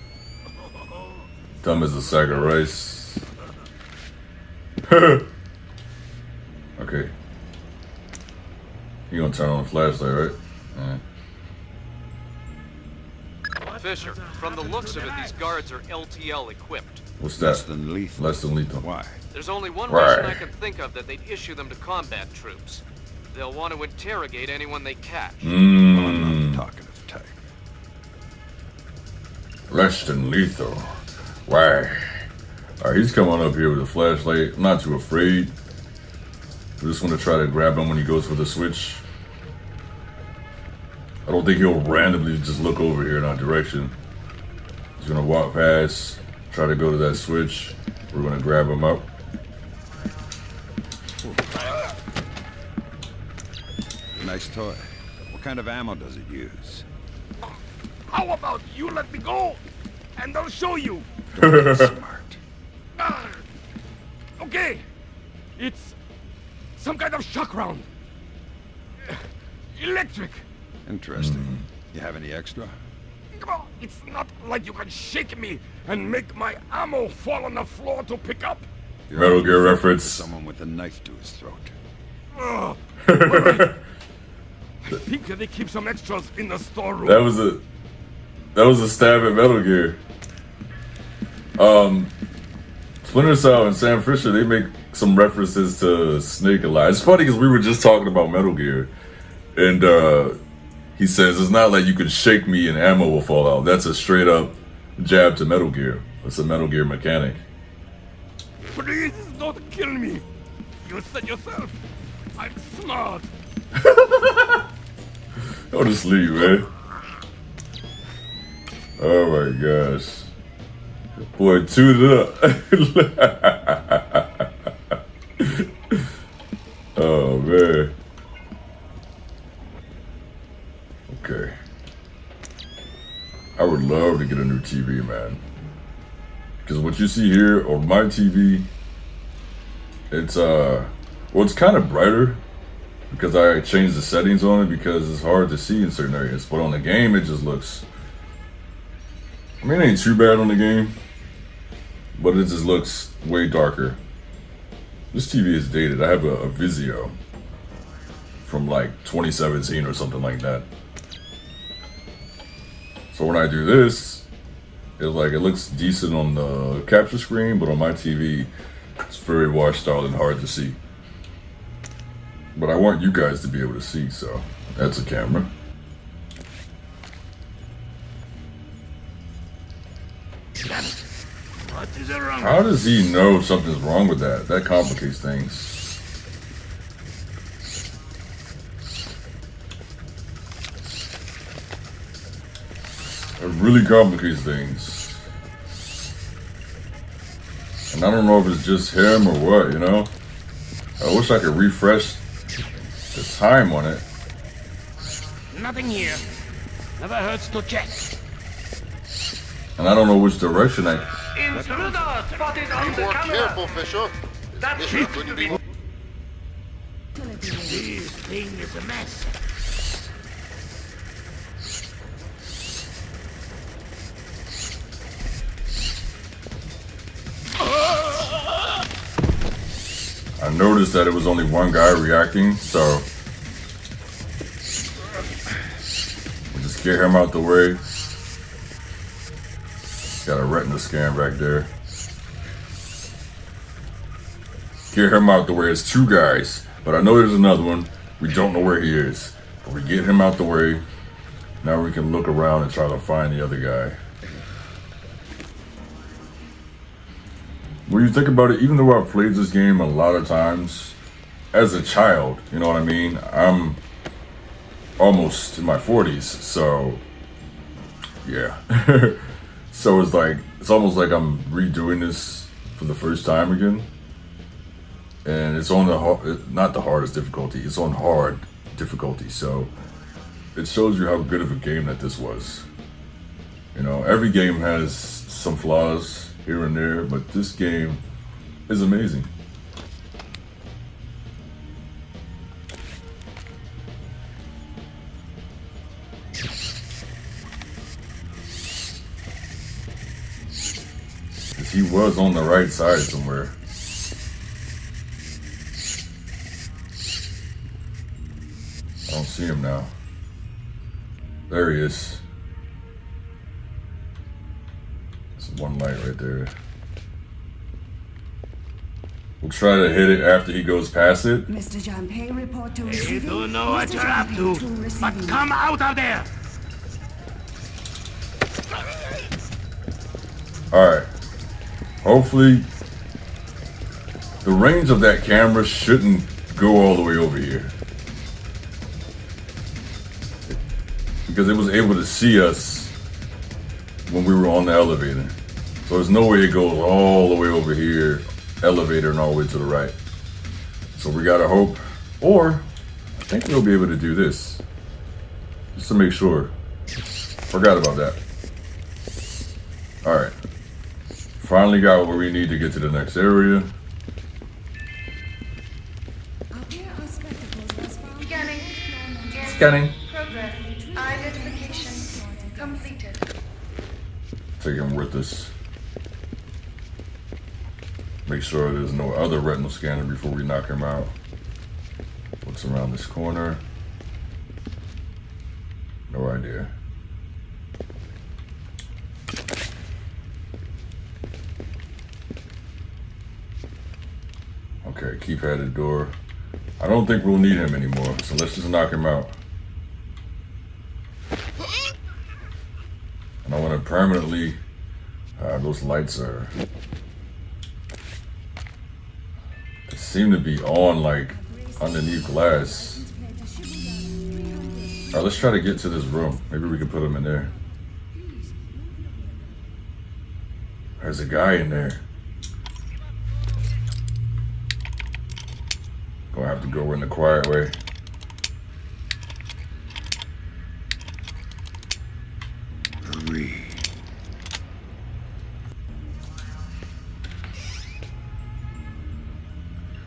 Dumb as a sack of rice. Okay. You gonna turn on the flashlight, right? Yeah. Fisher, from the looks of it, these guards are LTL equipped. What's that? Less than lethal. Less than lethal. Why? There's only one Right. reason I can think of that they'd issue them to combat troops. They'll want to interrogate anyone they catch. Well, I'm not the talkative type. Less than lethal. Why? Alright, he's coming up here with a flashlight. I'm not too afraid. I just want to try to grab him when he goes for the switch. I don't think he'll randomly just look over here in our direction. He's gonna walk past, try to go to that switch. We're gonna grab him up. Nice toy. What kind of ammo does it use? How about you let me go, and I'll show you. Smart. Okay. It's some kind of shock round. Electric. Interesting. You have any extra? It's not like you can shake me and make my ammo fall on the floor to pick up. Metal Gear reference. Someone with a knife to his throat. Wait. I think they keep some extras in the storeroom. That was a stab at Metal Gear. Splinter Cell and Sam Fisher, they make some references to Snake a lot. It's funny because we were just talking about Metal Gear, and he says it's not like you can shake me and ammo will fall out. That's a straight up jab to Metal Gear. It's a Metal Gear mechanic. Please don't kill me. You said yourself, I'm smart. I'll just leave, man. Oh my gosh. Boy, tuned it up. Oh man. Okay. I would love to get a new TV, man. Because what you see here on my TV, it's well, it's kind of brighter because I changed the settings on it because it's hard to see in certain areas. But on the game, it just looks, I mean, it ain't too bad on the game, but it just looks way darker. This TV is dated. I have a Vizio from like 2017 or something like that. So when I do this, it's like it looks decent on the capture screen, but on my TV, it's very washed out and hard to see. But I want you guys to be able to see, so that's a camera. What is wrong? How does he know something's wrong with that? That complicates things. It really complicates things. And I don't know if it's just him or what, you know? I wish I could refresh the time on it. Nothing here. Never hurts to check. And I don't know which direction I... Intruder spotted on Be the more camera. careful, Fisher. That This mission couldn't be... This thing is a mess. I noticed that it was only one guy reacting, so we'll just get him out the way. Got a retina scan back there. Get him out the way. It's two guys, but I know there's another one. We don't know where he is, but we get him out the way. Now we can look around and try to find the other guy. When you think about it, even though I've played this game a lot of times, as a child, you know what I mean? I'm almost in my 40s, so yeah. So it's almost like I'm redoing this for the first time again. And it's on not the hardest difficulty, it's on hard difficulty, so it shows you how good of a game that this was. You know, every game has some flaws here and there, but this game is amazing. He was on the right side somewhere. I don't see him now. There he is. One light right there. We'll try to hit it after he goes past it. Mr. Janpei, report to You receiving. don't know what Mr. you're up Janpei, to, but receiving. come out of there. Alright. Hopefully, the range of that camera shouldn't go all the way over here. Because it was able to see us when we were on the elevator. So there's no way it goes all the way over here, elevator, and all the way to the right. So we gotta hope, or I think we'll be able to do this. Just to make sure. Forgot about that. Alright. Finally got what we need to get to the next area. Scanning. Scanning. Progress. Identification completed. Take him with us. Make sure there's no other retinal scanner before we knock him out. What's around this corner? No idea. Okay, keypad at the door. I don't think we'll need him anymore, so let's just knock him out. And I want to permanently... those lights are... They seem to be on, like, underneath glass. Alright, let's try to get to this room. Maybe we can put him in there. There's a guy in there. Gonna have to go in the quiet way. Hurry.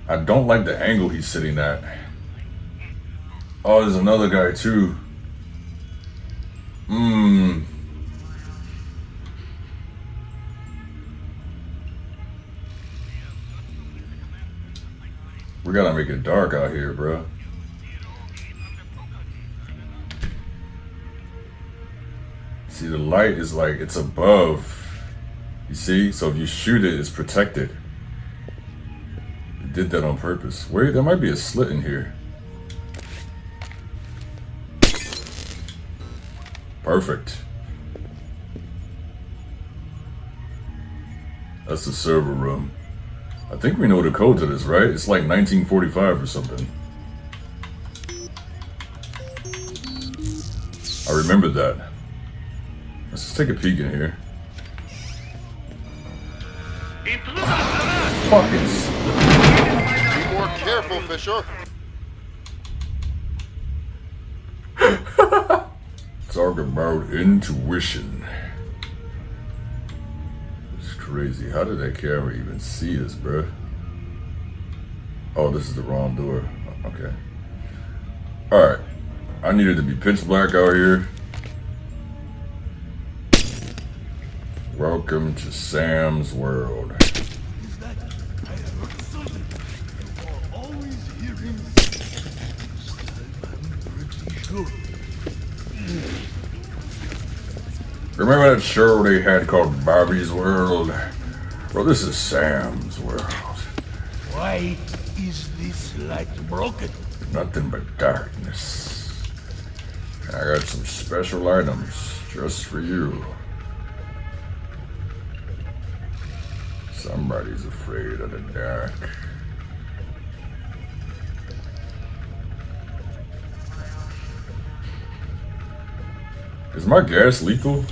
I don't like the angle he's sitting at. Oh, there's another guy too. We gotta make it dark out here, bro. See, the light is like, it's above. You see? So if you shoot it, it's protected. They did that on purpose. Wait, there might be a slit in here. Perfect. That's the server room. I think we know the code to this, right? It's like 1945 or something. I remember that. Let's just take a peek in here. Fucking. Be more careful, Fisher. Talk about intuition. It's crazy. How did that camera even see us, bruh? Oh, this is the wrong door. Okay. Alright. I needed to be pitch black out here. Welcome to Sam's world. Is that? I heard something. You are always hearing. I'm pretty sure. Remember that show they had called Bobby's World? Well, this is Sam's world. Why is this light broken? Nothing but darkness. I got some special items just for you. Somebody's afraid of the dark. Is my gas lethal?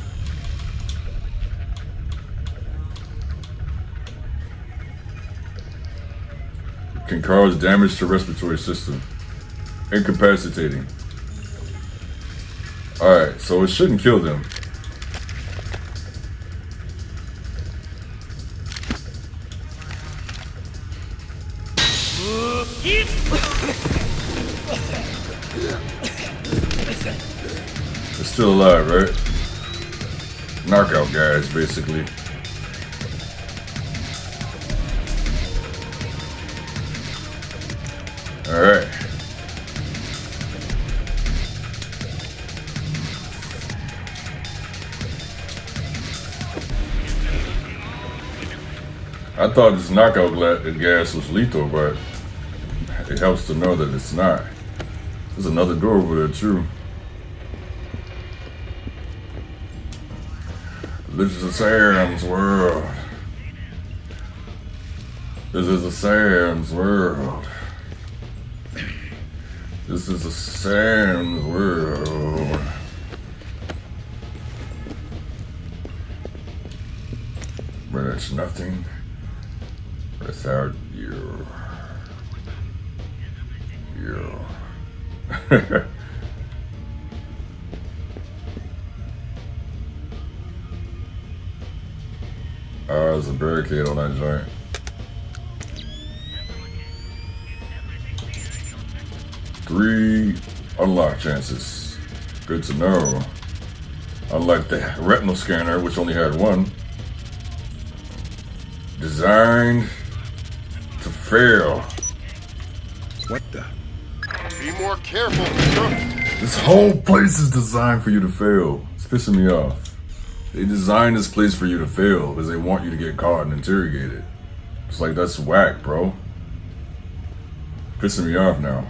Can cause damage to respiratory system. Incapacitating. Alright, so it shouldn't kill them. They're still alive, right? Knockout guys, basically. Alright. I thought this knockout gas was lethal, but it helps to know that it's not. There's another door over there too. This is a Sam's world. This is a Sam's world. This is a Sam's world. But it's nothing without you. You. Oh, there's a barricade on that joint. Three unlock chances. Good to know. Unlike the retinal scanner, which only had one. Designed to fail. What the? Be more careful, Bishop. This whole place is designed for you to fail. It's pissing me off. They designed this place for you to fail because they want you to get caught and interrogated. It's like, that's whack, bro. Pissing me off now.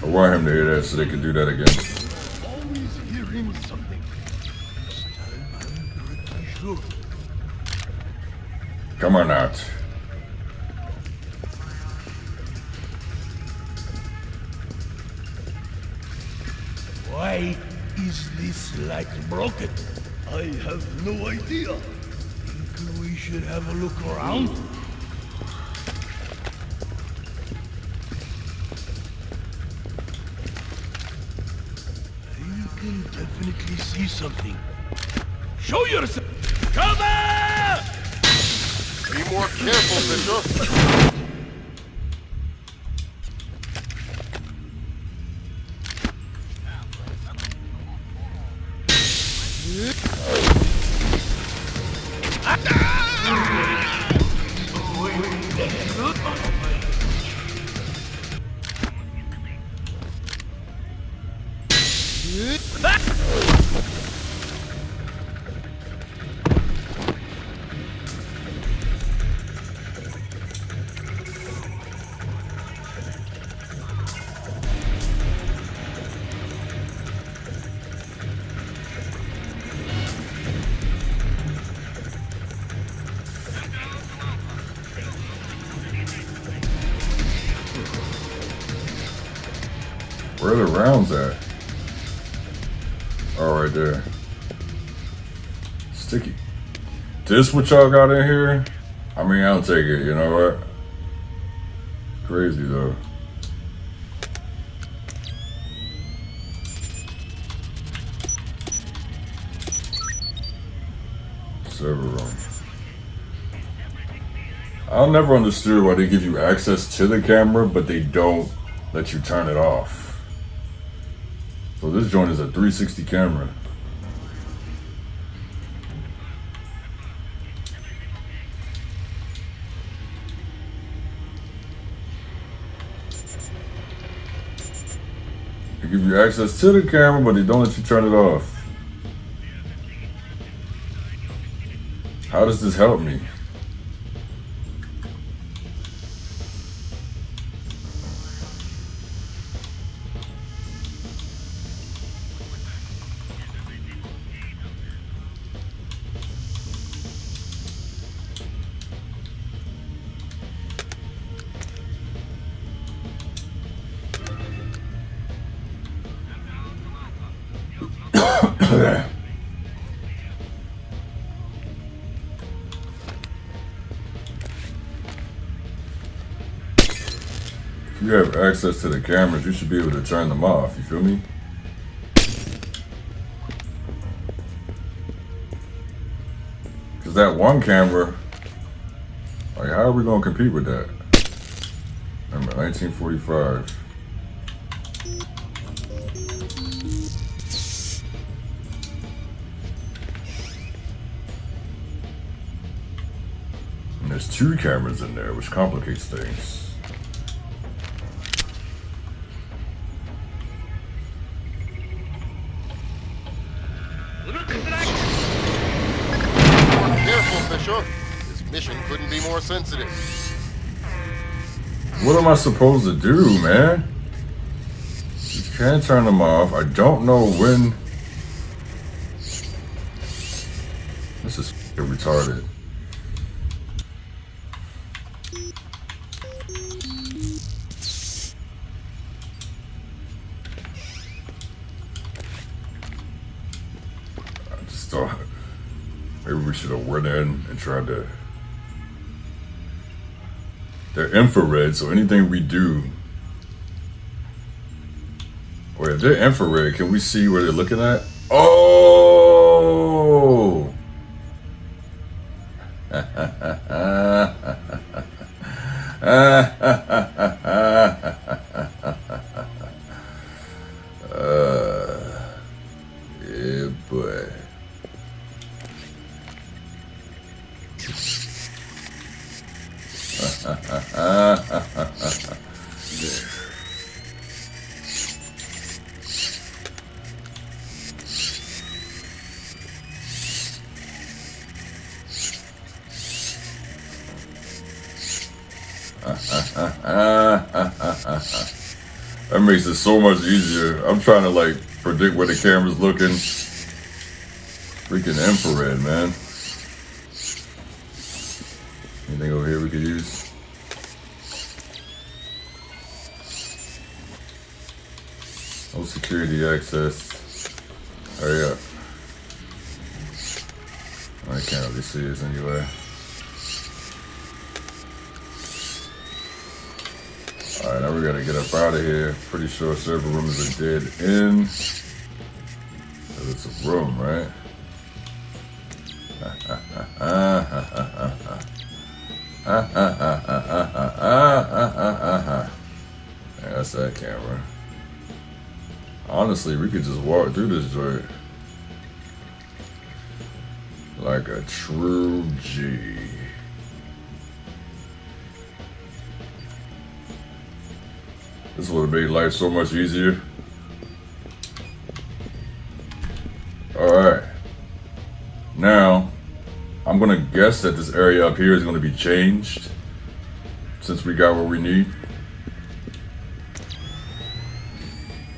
I want him to hear that so they can do that again. Always hearing something. Sure. Come on out. Why is this light broken? I have no idea. Think we should have a look around? You can definitely see something. Show yourself! Cover! Be more careful, Bishop. Where are the rounds at? Oh, right there. Sticky. This what y'all got in here? I mean, I'll take it, you know what? Crazy though. Server room. I'll never understood why they give you access to the camera, but they don't let you turn it off. So this joint is a 360 camera. They give you access to the camera, but they don't let you turn it off. How does this help me? If you have access to the cameras, you should be able to turn them off, you feel me? Because that one camera, like, how are we going to compete with that? Remember, 1945. And there's two cameras in there, which complicates things. Mission couldn't be more sensitive. What am I supposed to do, man? You can't turn them off. I don't know when. This is retarded. I just thought maybe we should have went in and tried to. They're infrared, so anything we do. Wait, if they're infrared, can we see where they're looking at? Oh! Yeah, boy. That makes it so much easier. I'm trying to like predict where the camera's looking. Freaking infrared, man. Anything over here we could use? No security access. Hurry up. I can't really see this anyway. Alright, now we gotta get up out of here. Pretty sure server room is a dead end. But it's a room, right? Yeah, that's that camera. Honestly, we could just walk through this joint like a true G. This would have made life so much easier. Alright. Now, I'm gonna guess that this area up here is gonna be changed since we got what we need.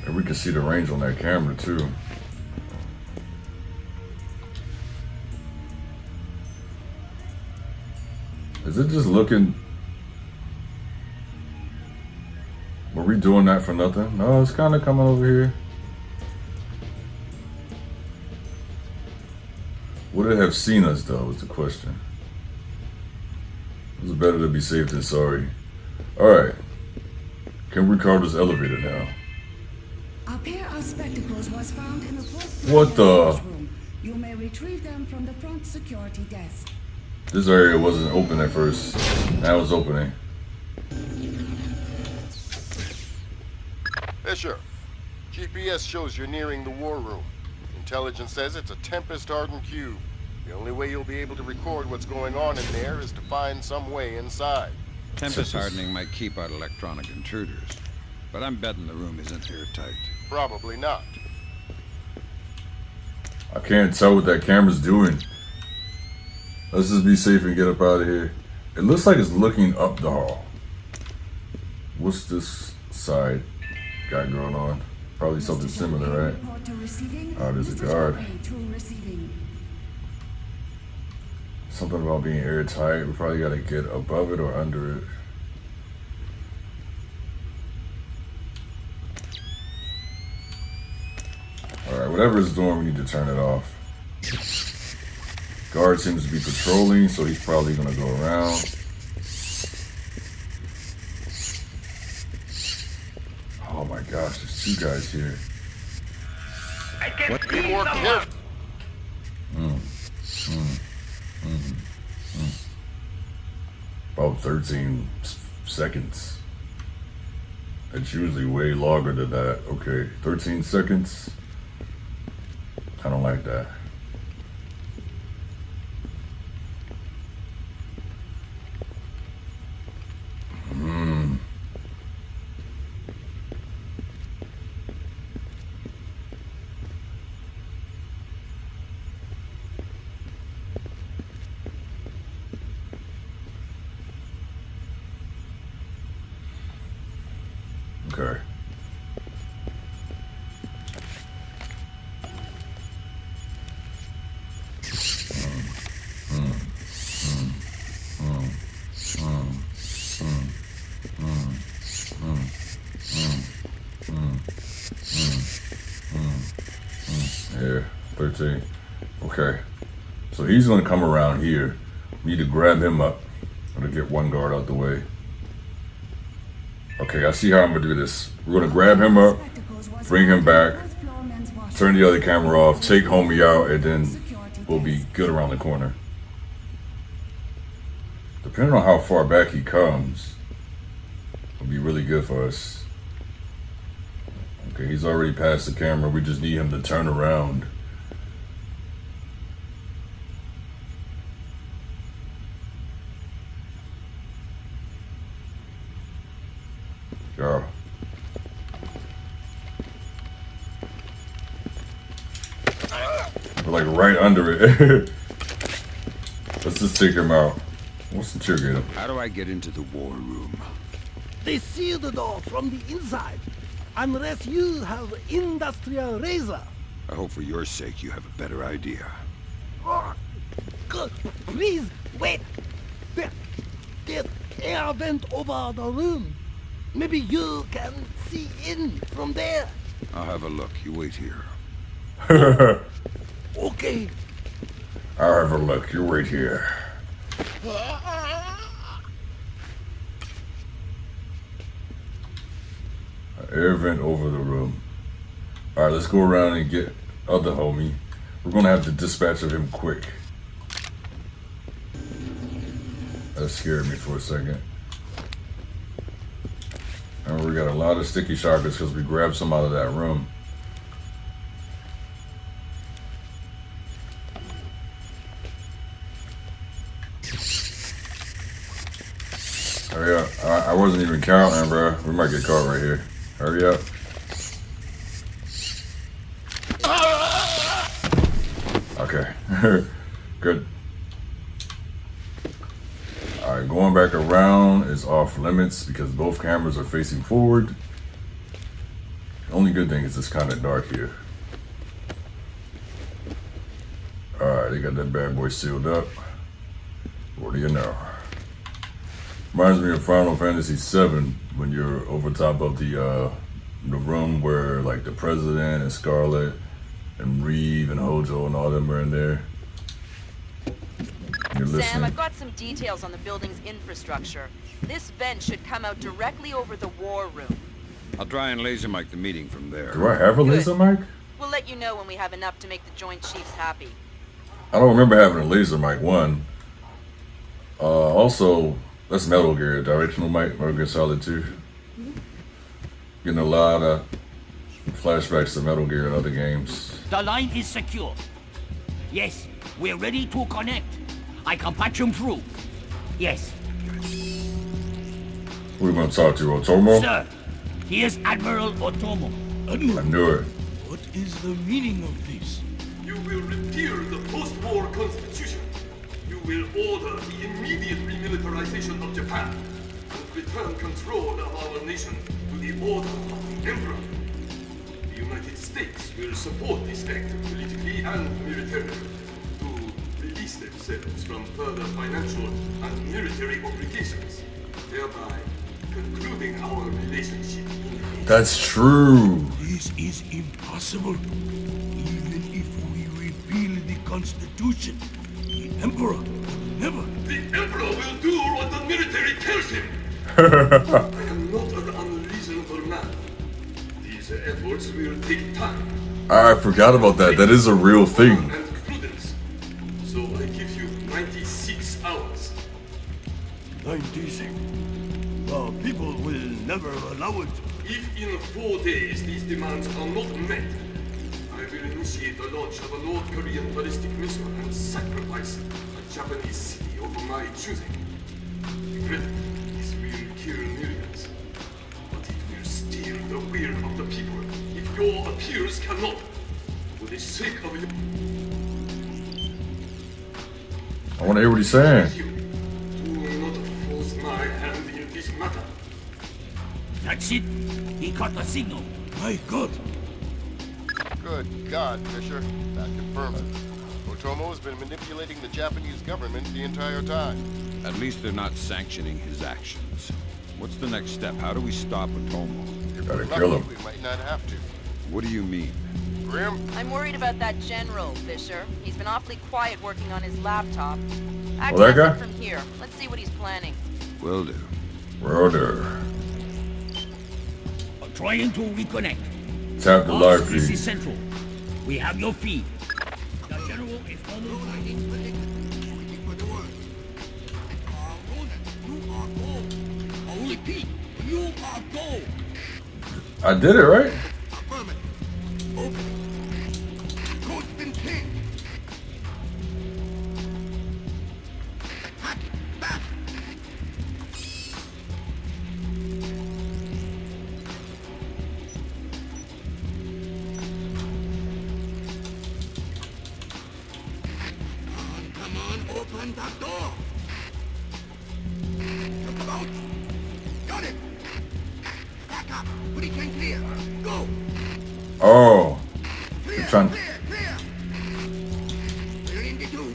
And we can see the range on that camera too. Is it just looking? Were we doing that for nothing? No, it's kind of coming over here. Would it have seen us though, is the question. It's better to be safe than sorry. Alright. Can we call this elevator now? A pair of spectacles was found in the fourth What the? room. You may retrieve them from the front security desk. This area wasn't open at first. Now it's opening. Fisher, GPS shows you're nearing the war room. Intelligence says it's a tempest-hardened cube. The only way you'll be able to record what's going on in there is to find some way inside. Tempest hardening might keep out electronic intruders, but I'm betting the room isn't airtight. Probably not. I can't tell what that camera's doing. Let's just be safe and get up out of here. It looks like it's looking up the hall. What's this side got going on? Probably something similar, right? Oh, there's a guard. Something about being airtight. We probably gotta get above it or under it. Alright, whatever it's doing, we need to turn it off. Guard seems to be patrolling, so he's probably gonna go around. Oh my gosh, there's two guys here. I can Be more careful. About 13 seconds. It's usually way longer than that. Okay, 13 seconds. I don't like that. Okay. Yeah, 13. Okay. So he's gonna come around here. Need to grab him up. I'm gonna get one guard out the way. Okay, I see how I'm gonna do this. We're gonna grab him up, bring him back, turn the other camera off, take homie out, and then we'll be good around the corner. Depending on how far back he comes, it'll be really good for us. Okay, he's already past the camera. We just need him to turn around. Yeah. We're like right under it. Let's just take him out. What's the trigger? How do I get into the war room? They seal the door from the inside, unless you have industrial razor. I hope for your sake you have a better idea. Good. Please wait. There's air vent over the room. Maybe you can see in from there. I'll have a look. You wait here. Okay. I'll have a look. You wait here. Air vent over the room. Alright, let's go around and get other homie. We're gonna have to dispatch of him quick. That scared me for a second. And we got a lot of sticky shockers because we grabbed some out of that room. Hurry up. I wasn't even counting, bro. We might get caught right here. Hurry up. Okay. Good. Alright, going back around is off limits because both cameras are facing forward. The only good thing is it's kind of dark here. Alright, they got that bad boy sealed up. What do you know? Reminds me of Final Fantasy VII when you're over top of the room where like the president and Scarlet and Reeve and Hojo and all them are in there. You're listening. Sam, I've got some details on the building's infrastructure. This vent should come out directly over the war room. I'll try and laser mic the meeting from there. Do I have a laser mic? We'll let you know when we have enough to make the Joint Chiefs happy. I don't remember having a laser mic, one. Also, that's Metal Gear, directional mic, Metal Gear Solid 2. Getting a lot of flashbacks to Metal Gear and other games. The line is secure. Yes, we're ready to connect. I can patch him through. Yes. Who are we going to talk to, Otomo? Sir, here's Admiral Otomo. I knew it. What is the meaning of this? You will repeal the post-war constitution. You will order the immediate remilitarization of Japan and return control of our nation to the order of the Emperor. The United States will support this act politically and militarily to release themselves from further financial and military obligations, thereby concluding our relationship. That's true. This is impossible. Even if we repeal the Constitution, the Emperor will never. The Emperor will do what the military tells him. I am not an unreasonable man. These efforts will take time. I forgot about that. That is a real thing. And prudence. So I give you 96 hours. 96. The people will never allow it. If in 4 days these demands are not met, I will initiate the launch of a North Korean ballistic missile and sacrifice a Japanese city of my choosing. Regrettably, this will kill millions, but it will steal the will of the people if your appeals cannot. For the sake of you, I want to hear what he's saying. do not force my hand in this matter. That's it. He caught the signal. My God. Good God, Fisher. That confirms it. Otomo has been manipulating the Japanese government the entire time. At least they're not sanctioning his actions. What's the next step? How do we stop Otomo? If Gotta we're kill lucky, him. we might not have to. What do you mean? Grim, I'm worried about that general, Fisher. He's been awfully quiet working on his laptop. Well, that Access guy? it from here. Let's see what he's planning. Will do. Brother. Trying to reconnect. Tap the live This feed. is Central. We have your feed. The general is almost ready. Only Pete, you are go. I did it, right? Code's been changed. Back. Come on, open that door. Look about. Got it. Back up. Put it in clear. Go. Oh. Clear, They're trying, clear, clear. We're in the tube.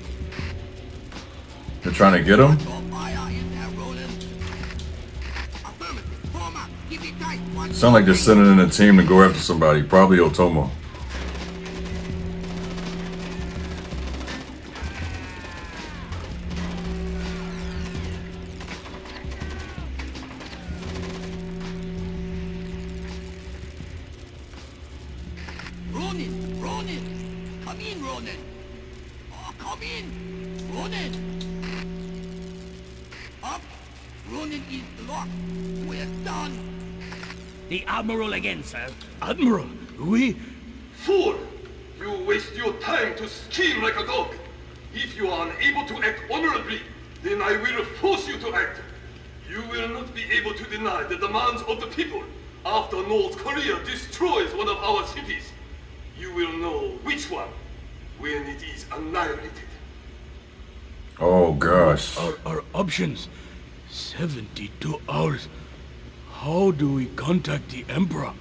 they're trying to get him? Your fire in there, Roland. Affirmative. Form up. Keep it tight. One Sound like they're sending in a team to go after somebody. Probably Otomo. Ronin! Ronin! Come in, Ronin! Oh, come in! Ronin! Up! Ronin is locked. We're done. The Admiral again, sir. Admiral, we... Fool! You waste your time to scheme like a dog. If you are unable to act honorably, then I will force you to act. You will not be able to deny the demands of the people. After North Korea destroys one of our cities, you will know which one when it is annihilated. Oh, gosh. Our options. 72 hours. How do we contact the Emperor?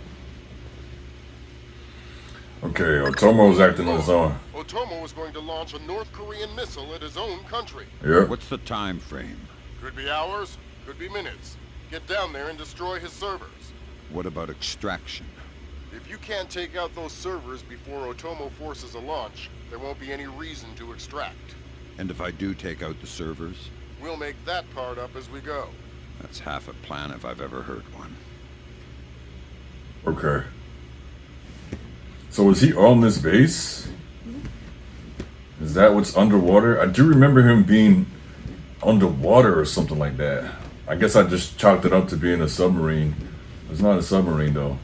Okay, Otomo's acting on his own. Otomo is going to launch a North Korean missile at his own country. Yep. What's the time frame? Could be hours, could be minutes. Get down there and destroy his servers. What about extraction? If you can't take out those servers before Otomo forces a launch, there won't be any reason to extract. And if I do take out the servers? We'll make that part up as we go. That's half a plan if I've ever heard one. Okay. So is he on this base? Is that what's underwater? I do remember him being underwater or something like that. I guess I just chalked it up to being a submarine. It's not a submarine though.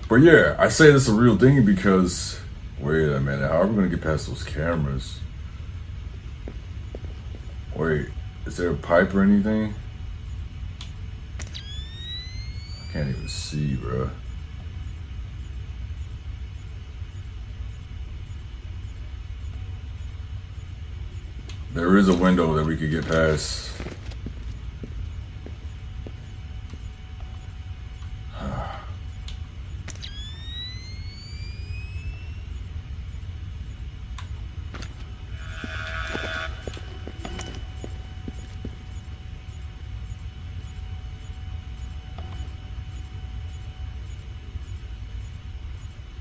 But yeah, I say this is a real thing because, wait a minute, how are we gonna get past those cameras? Wait, is there a pipe or anything? I can't even see, bruh. There is a window that we could get past.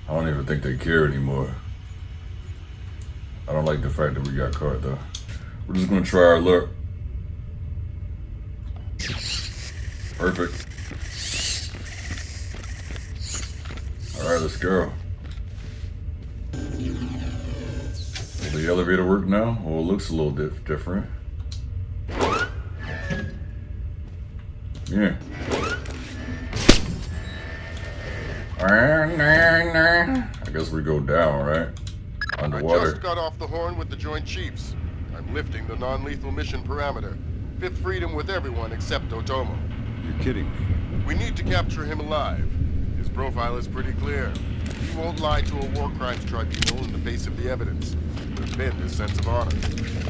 I don't even think they care anymore. I don't like the fact that we got caught though. We're just gonna try our luck. Perfect. Alright, let's go. Will the elevator work now? Well, it looks a little different. Yeah. I guess we go down, right? Underwater. I just got off the horn with the Joint Chiefs. I'm lifting the non-lethal mission parameter. Fifth freedom with everyone except Otomo. You're kidding me. We need to capture him alive. His profile is pretty clear. He won't lie to a war crimes tribunal in the face of the evidence. It would bend his sense of honor.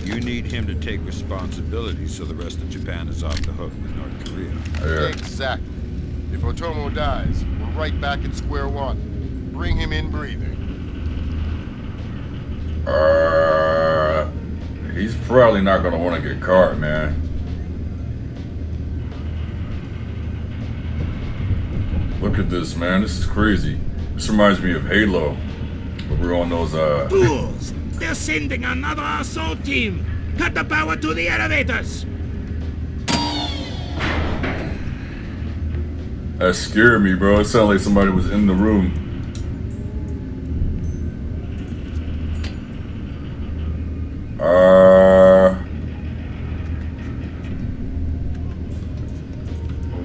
You need him to take responsibility so the rest of Japan is off the hook with North Korea. Yeah. Exactly. If Otomo dies, we're right back at square one. Bring him in breathing. He's probably not gonna want to get caught, man. Look at this, man. This is crazy. This reminds me of Halo. But we're on those, Fools! They're sending another assault team! Cut the power to the elevators! That scared me, bro. It sounded like somebody was in the room.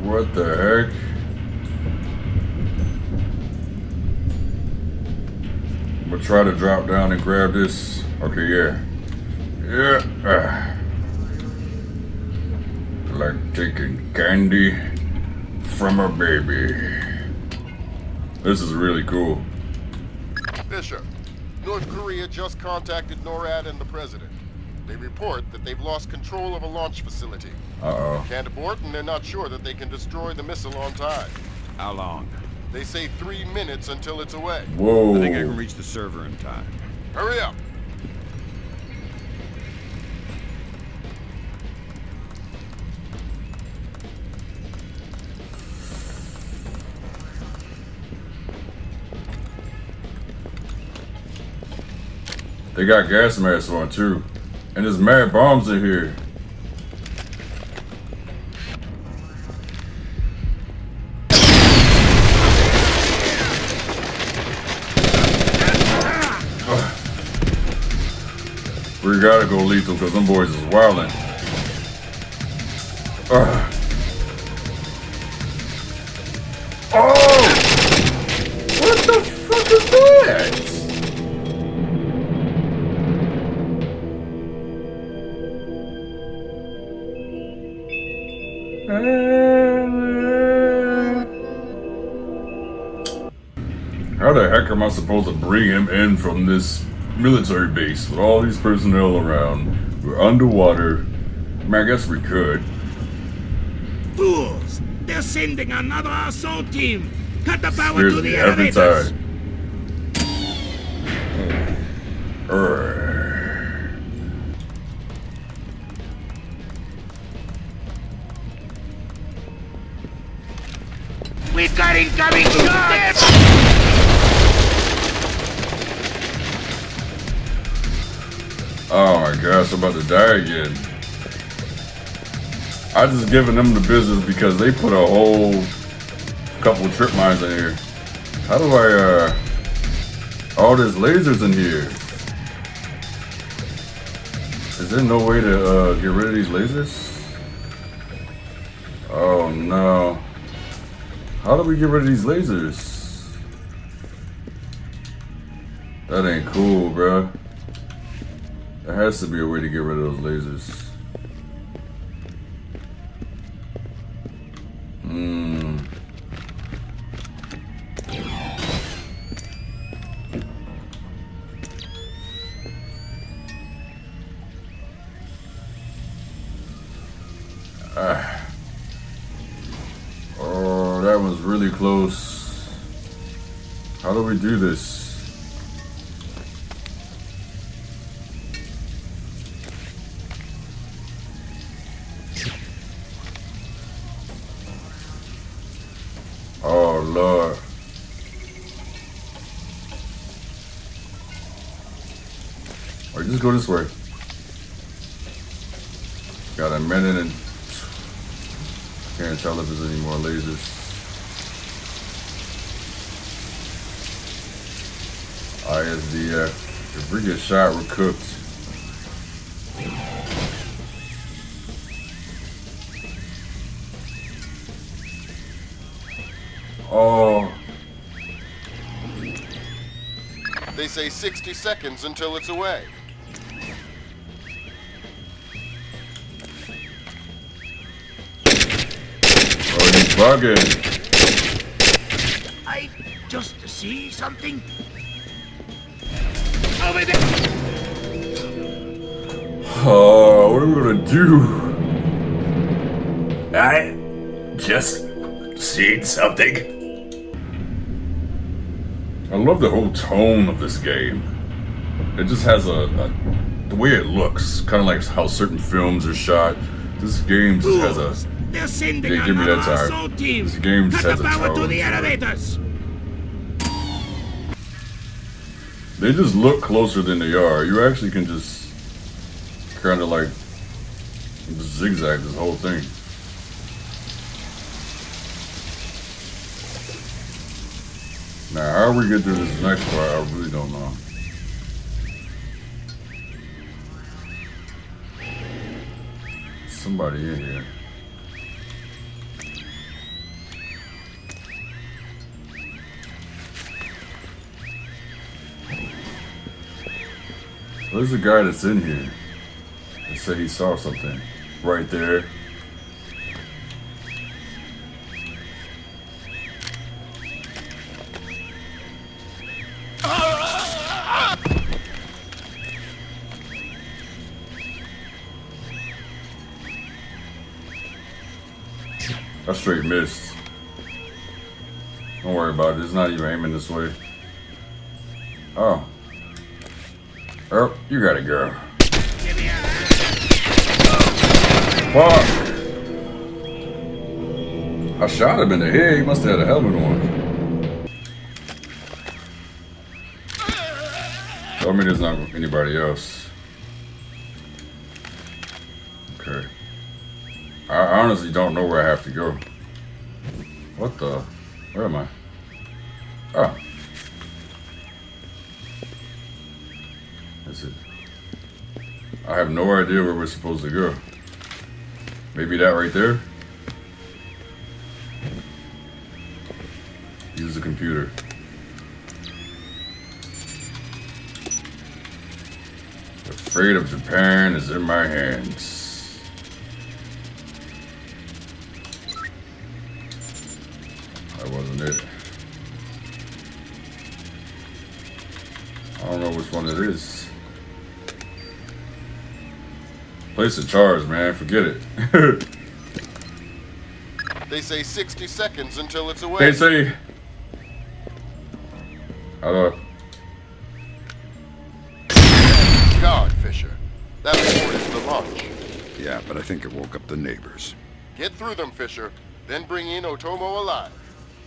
What the heck? I'm gonna try to drop down and grab this. Okay, yeah. Yeah. Like taking candy from a baby. This is really cool. Fisher, North Korea just contacted NORAD and the president. They report that they've lost control of a launch facility. Uh-oh. Can't abort, and they're not sure that they can destroy the missile on time. How long? They say 3 minutes until it's away. Whoa. I think I can reach the server in time. Hurry up! They got gas masks on too. And there's mad bombs in here. We gotta go lethal because them boys is wildin'. Oh! What the fuck is that? How the heck am I supposed to bring him in from this military base with all these personnel around? We're underwater. I mean, I guess we could. Fools! They're sending another assault team! Cut the power Scares to me the every elevators! time. We've got incoming shots! Oh my gosh, I'm about to die again. I just giving them the business because they put a whole couple trip mines in here. How do I, oh, there's lasers in here. Is there no way to, get rid of these lasers? Oh no. How do we get rid of these lasers? That ain't cool, bruh. There has to be a way to get rid of those lasers. Oh, that was really close. How do we do this? Oh, Lord. Or just go this way. Got a minute and can't tell if there's any more lasers. ISDF. If we get shot, we're cooked. Oh. They say 60 seconds until it's away. Oh, he's bugging. I just to see something? Over there! Oh, what are we gonna do? I just seen something. I love the whole tone of this game. It just has the way it looks, kind of like how certain films are shot. This game just has a. They're sending Yeah, give me that another time. assault team. This game just Cut has the a power tone to the to it. elevators. They just look closer than they are. You actually can just kind of like zigzag this whole thing. Now, how we get through this next part, I really don't know. Somebody in here. Where's the guy that's in here? They said he saw something. Right there. I straight missed. Don't worry about it. It's not even aiming this way. Oh. Oh, you gotta go. Fuck! I shot him in the head. He must have had a helmet on. Tell me there's not anybody else. Okay. I honestly don't know where I have to go. What the? Where am I? Oh. That's it. I have no idea where we're supposed to go. Maybe that right there? Use the computer. The fate of Japan is in my hands. That wasn't it. I don't know which one it is. Place a charge, man. Forget it. They say 60 seconds until it's away. They say. God, Fisher. That reported the launch. Yeah, but I think it woke up the neighbors. Get through them, Fisher. Then bring in Otomo alive.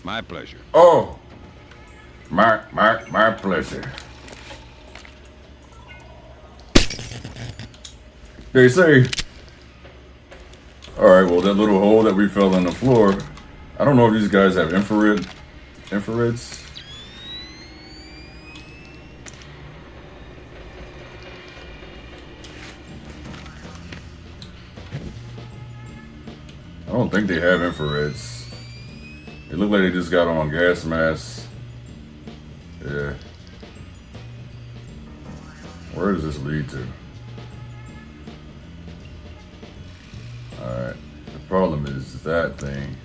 My pleasure. Oh. My pleasure. They say. Alright, well, that little hole that we fell in the floor. I don't know if these guys have infrareds. I don't think they have infrareds. They look like they just got on gas masks. Yeah. Where does this lead to? Alright. The problem is that thing.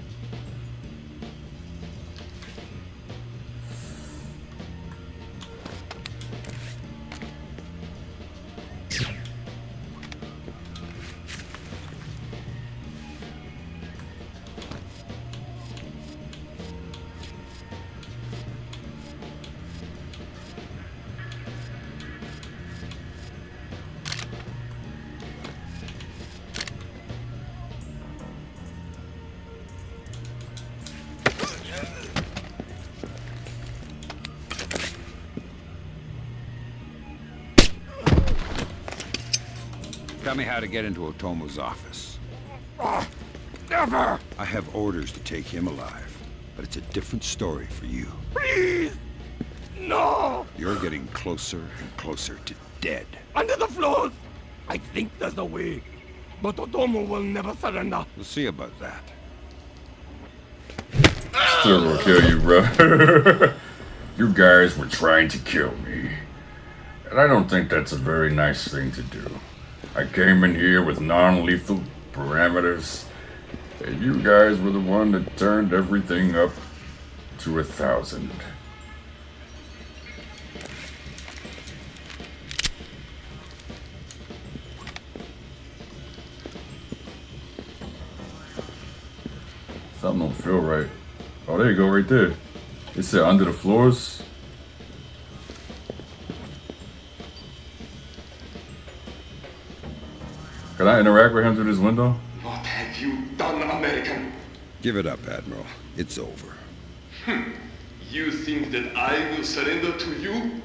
Tell me how to get into Otomo's office. Never! I have orders to take him alive, but it's a different story for you. Please! No! You're getting closer and closer to dead. Under the floors! I think there's a way. But Otomo will never surrender. We'll see about that. Still gonna kill you, bro. You guys were trying to kill me. And I don't think that's a very nice thing to do. I came in here with non-lethal parameters, and you guys were the one that turned everything up to 1,000. Something don't feel right. Oh, there you go, right there. It said under the floors. Can I interact with him through this window? What have you done, American? Give it up, Admiral. It's over. You think that I will surrender to you?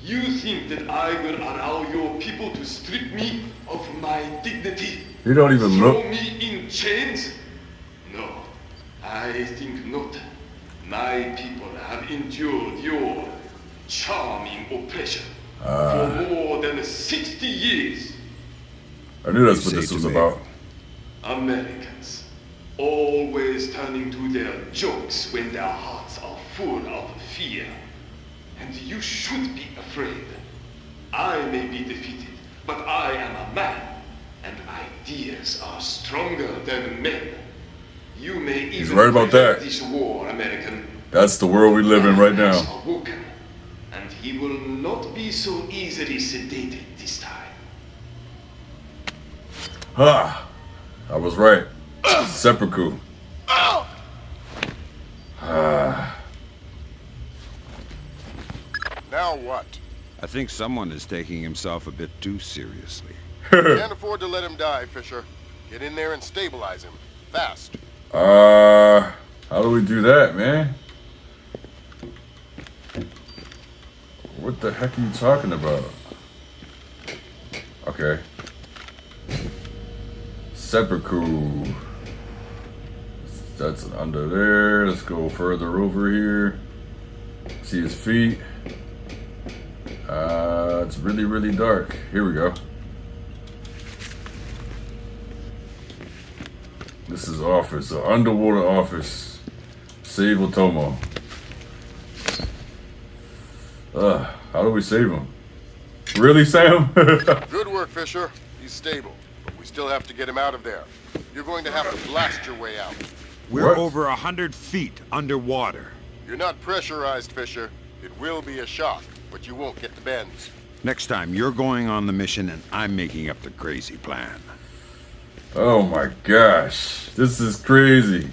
You think that I will allow your people to strip me of my dignity? You don't even Throw look. me in chains? No, I think not. My people have endured your charming oppression for more than 60 years. I knew that's what this was about. Americans, always turning to their jokes when their hearts are full of fear. And you should be afraid. I may be defeated, but I am a man, and ideas are stronger than men. You may He's even right about prevent that. this war, American. That's the world we live in right Man has now. awoken, and he will not be so easily sedated this time. Ah, I was right. Seppuku. Now what? I think someone is taking himself a bit too seriously. Can't afford to let him die, Fisher. Get in there and stabilize him. Fast. How do we do that, man? What the heck are you talking about? Okay. Seppuku. That's under there. Let's go further over here. See his feet. It's really, really dark. Here we go. This is office, the underwater office. Save Otomo. How do we save him? Really, Sam? Good work, Fisher. He's stable, but we still have to get him out of there. You're going to have to blast your way out. We're What? over 100 feet underwater. You're not pressurized, Fisher. It will be a shock, but you won't get the bends. Next time, you're going on the mission and I'm making up the crazy plan. Oh my gosh. This is crazy.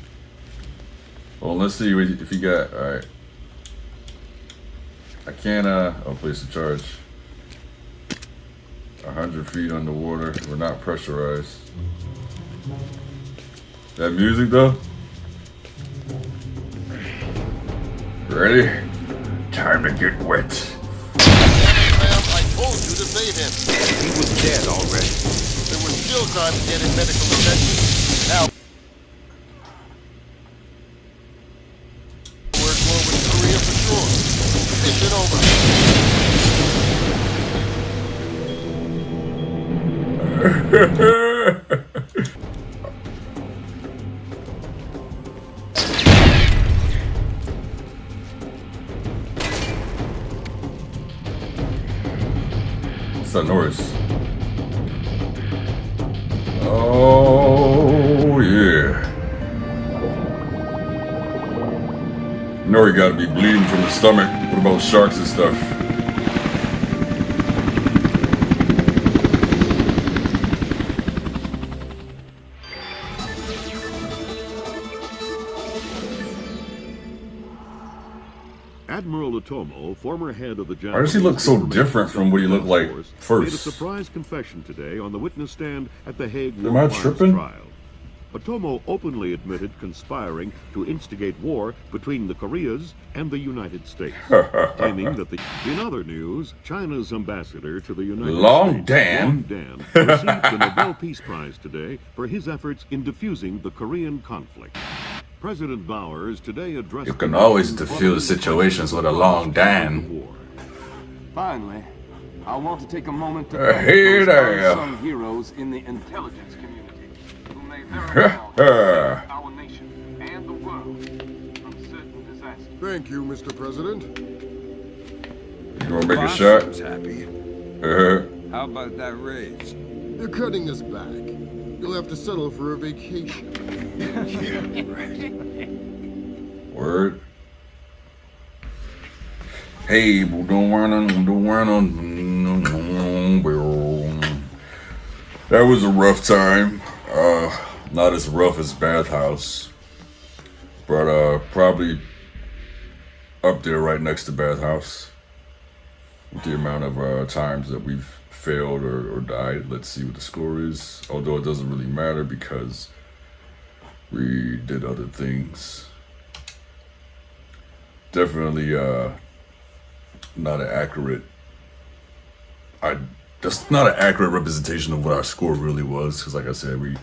Well, let's see if he got... Alright. I can't, place a charge. 100 feet underwater. We're not pressurized. That music, though? Ready? Time to get wet. Sam, I told you to save him. He was dead already. There was still time to get him medical attention. Now, we're going with Korea for sure. Mission over. What's that noise? Oh, yeah. You know he gotta be bleeding from the stomach. What about sharks and stuff? Admiral Otomo, former head of the Japanese Why does he look so Information different from what he looked like Force, made a first? surprise confession today on the witness stand at the Hague Am War I Crimes tripping? trial. Otomo openly admitted conspiring to instigate war between the Koreas and the United States, claiming that in other news, China's ambassador to the United Long States, Dan. Long Dan, received the Nobel Peace Prize today for his efforts in diffusing the Korean conflict. President Bowers today addressed... You can always defuse situations with a long Dan. Finally, I want to take a moment to Hey thank those there. unsung heroes in the intelligence community who made very well to save our nation and the world from certain disasters. Thank you, Mr. President. You gonna make a shot? Boss happy. How about that raise? You're cutting us back. You'll have to settle for a vacation. Word. Hey, that was a rough time. Not as rough as Bathhouse. but probably up there right next to Bathhouse with the amount of times that we've failed or died. Let's see what the score is, although it doesn't really matter because we did other things. Definitely not an accurate that's not an accurate representation of what our score really was, because like I said, we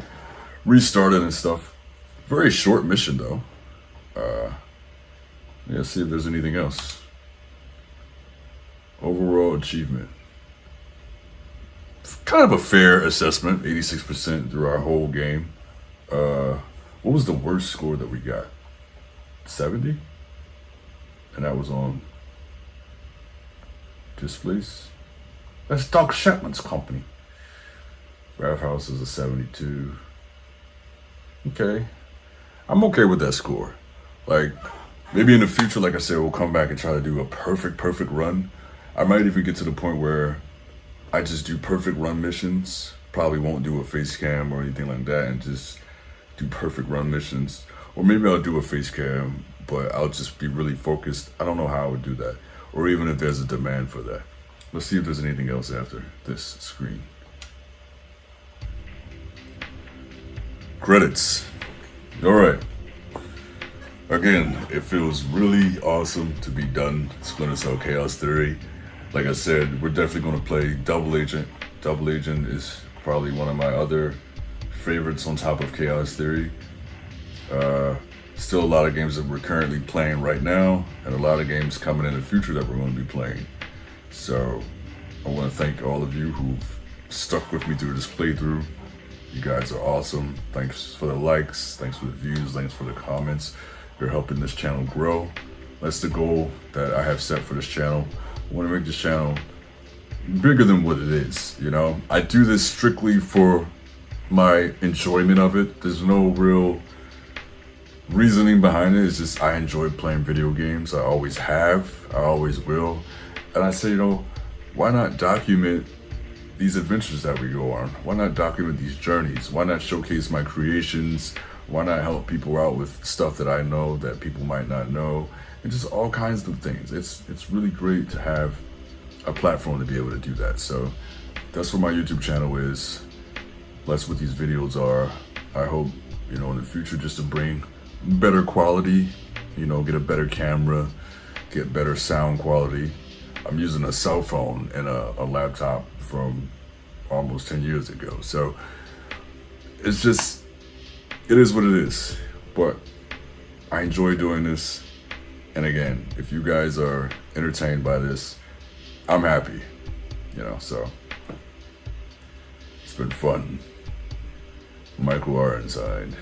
restarted and stuff. Very short mission though. Yeah, see if there's anything else. Overall achievement. Kind of a fair assessment, 86% through our whole game. What was the worst score that we got? 70? And that was on Displays. That's Doc Chapman's company. Bathhouse is a 72. Okay. I'm okay with that score. Like, maybe in the future, like I said, we'll come back and try to do a perfect run. I might even get to the point where I just do perfect run missions. Probably won't do a face cam or anything like that and just do perfect run missions. Or maybe I'll do a face cam, but I'll just be really focused. I don't know how I would do that. Or even if there's a demand for that. Let's see if there's anything else after this screen. Credits. All right. Again, it feels really awesome to be done Splinter Cell Chaos Theory. Like I said, we're definitely going to play Double Agent. Double Agent is probably one of my other favorites on top of Chaos Theory. Still a lot of games that we're currently playing right now, and a lot of games coming in the future that we're going to be playing. So I want to thank all of you who've stuck with me through this playthrough. You guys are awesome. Thanks for the likes, thanks for the views, thanks for the comments. You're helping this channel grow. That's the goal that I have set for this channel. I want to make this channel bigger than what it is, you know? I do this strictly for my enjoyment of it. There's no real reasoning behind it. It's just I enjoy playing video games. I always have, I always will. And I say, you know, why not document these adventures that we go on? Why not document these journeys? Why not showcase my creations? Why not help people out with stuff that I know that people might not know? And just all kinds of things. It's really great to have a platform to be able to do that. So that's what my YouTube channel is. That's what these videos are. I hope, you know, in the future just to bring better quality, you know, get a better camera, get better sound quality. I'm using a cell phone and a laptop from almost 10 years ago. So it's just, it is what it is. But I enjoy doing this. And again, if you guys are entertained by this, I'm happy, you know, so it's been fun. Michael R. inside.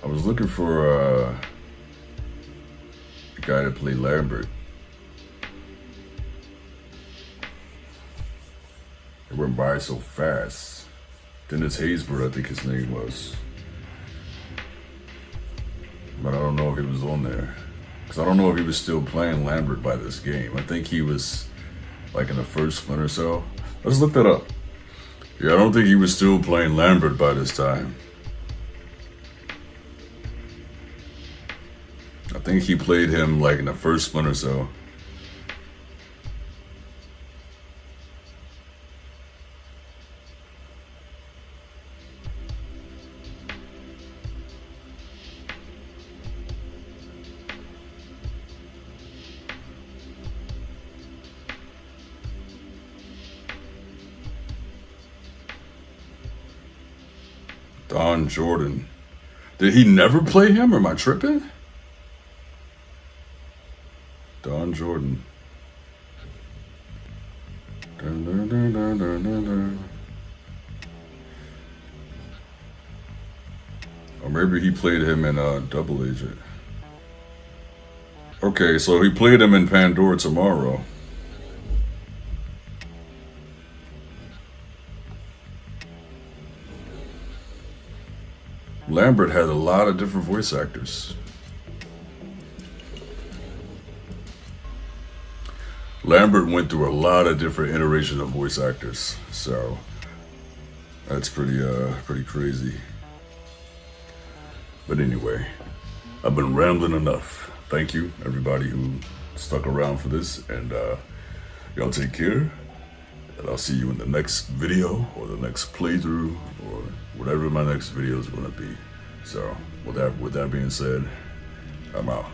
I was looking for a guy to play Lambert. It went by so fast. Dennis Haysbert, I think his name was. But I don't know if he was on there. Because I don't know if he was still playing Lambert by this game. I think he was like in the first Splinter Cell. Let's look that up. Yeah, I don't think he was still playing Lambert by this time. I think he played him like in the first Splinter Cell. Don Jordan. Did he never play him, or am I tripping? Don Jordan. Dun, dun, dun, dun, dun, dun, dun. Or maybe he played him in Double Agent. Okay, so he played him in Pandora Tomorrow. Lambert had a lot of different voice actors. Lambert went through a lot of different iterations of voice actors, so that's pretty crazy. But anyway, I've been rambling enough. Thank you, everybody who stuck around for this, and y'all take care. And I'll see you in the next video, or the next playthrough, or whatever my next video is going to be. So, with that being said, I'm out.